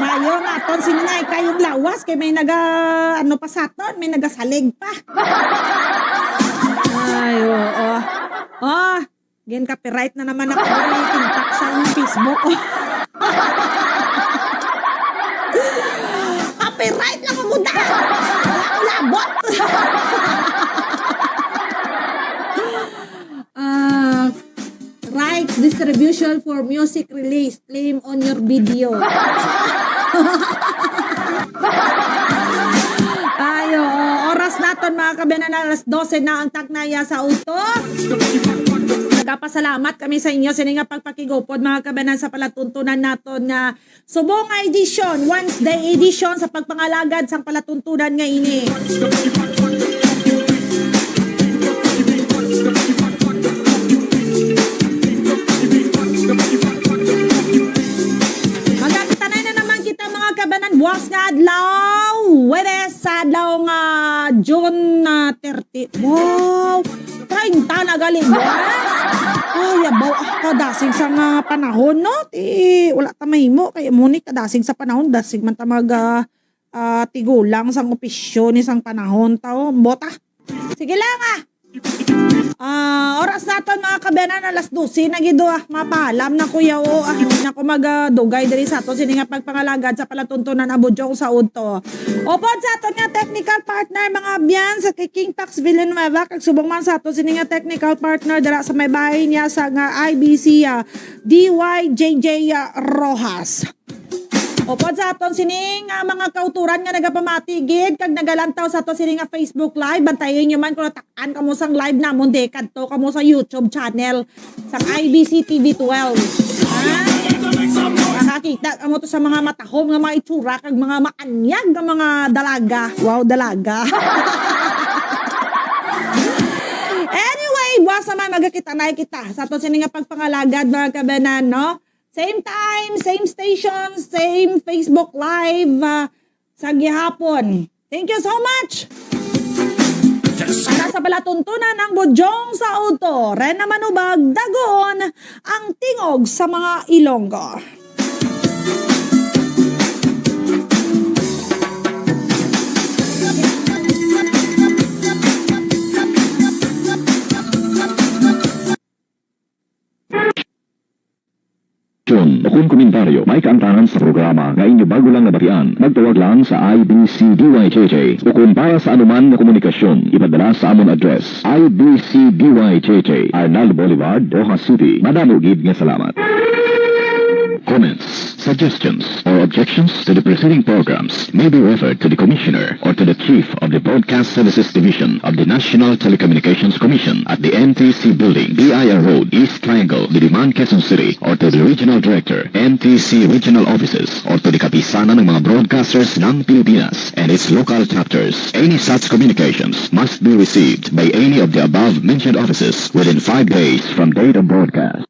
Mayo nga aton siningay kayong lawas kay may ano pa sa aton, may nagasalig pa. Ay, oo. Gen copyright na naman ako ng TikTok sa Facebook. Copyright lang mo da. Labot. Rights distribution for music release claim on your video. Ayo, oras naton mga kabanan, alas 12 na ang taknaya sa UDTO. Nagpasalamat kami sa inyo sa nga pagpakigupod mga kabanan sa palatuntunan naton nga subong edition, Wednesday edition sa pagpangalagad sang palatuntunan nga ini. Magkakitanay na naman kita mga kabanan buwas nga adlaw, Webes sa adlaw nga June 30. Wow! 30 na galing buwas. Ay, abaw kadasig sa nga panahon, no? Wala ta mahimo kay muni kadasig sa panahon, dasig man ta tigulang sang opisyon ni sang panahon tao. Bota. Sige lang oras naton mga kabanan alas 12 na gido mapaalam na kuya na ko magdugay diri sa aton sini nga pagpangalagad sa palatuntunan ang Budyong sa UDTO. Opod sa aton nga technical partner mga abyan sa King Pax Villanueva kag subong man sa aton sini nga technical partner dira sa may bahay niya sa nga IBC DYJJ Rojas. Opod sa aton sining mga kauturan nga nagapamatigid kag nagalantaw sa aton sining Facebook live. Bantayan nyo man kung natakan kamo sang live namon de kadto kamo sa YouTube channel sa IBC TV12. Nakakita kamo to sa mga matahom nga mga itsura kag mga maanyag nga mga dalaga. Wow, dalaga. Anyway, buwas naman magkakita na kita sa aton sining nga pagpangalagad mga kabanan, no? Same time, same station, same Facebook Live sa gihapon. Thank you so much! Para sa palatuntunan ang Budyong sa Auto, Rena Manubag, Dagoon, ang tingog sa mga Ilonggo. O kung komentaryo, may kaangtanan sa programa nga inyo bago lang nabatian, magtawag lang sa IBC-DYJJ. O kung para sa anuman na komunikasyon, ipadala sa amon address, IBC-DYJJ, Arnaldo Boulevard, Rojas City. Madamo gid nga salamat. Comments, suggestions, or objections to the preceding programs may be referred to the Commissioner or to the Chief of the Broadcast Services Division of the National Telecommunications Commission at the NTC Building, BIR Road, East Triangle, Diliman, Quezon City, or to the Regional Director, NTC Regional Offices, or to the kapisanan ng mga broadcasters ng Pilipinas and its local chapters. Any such communications must be received by any of the above mentioned offices within 5 days from date of broadcast.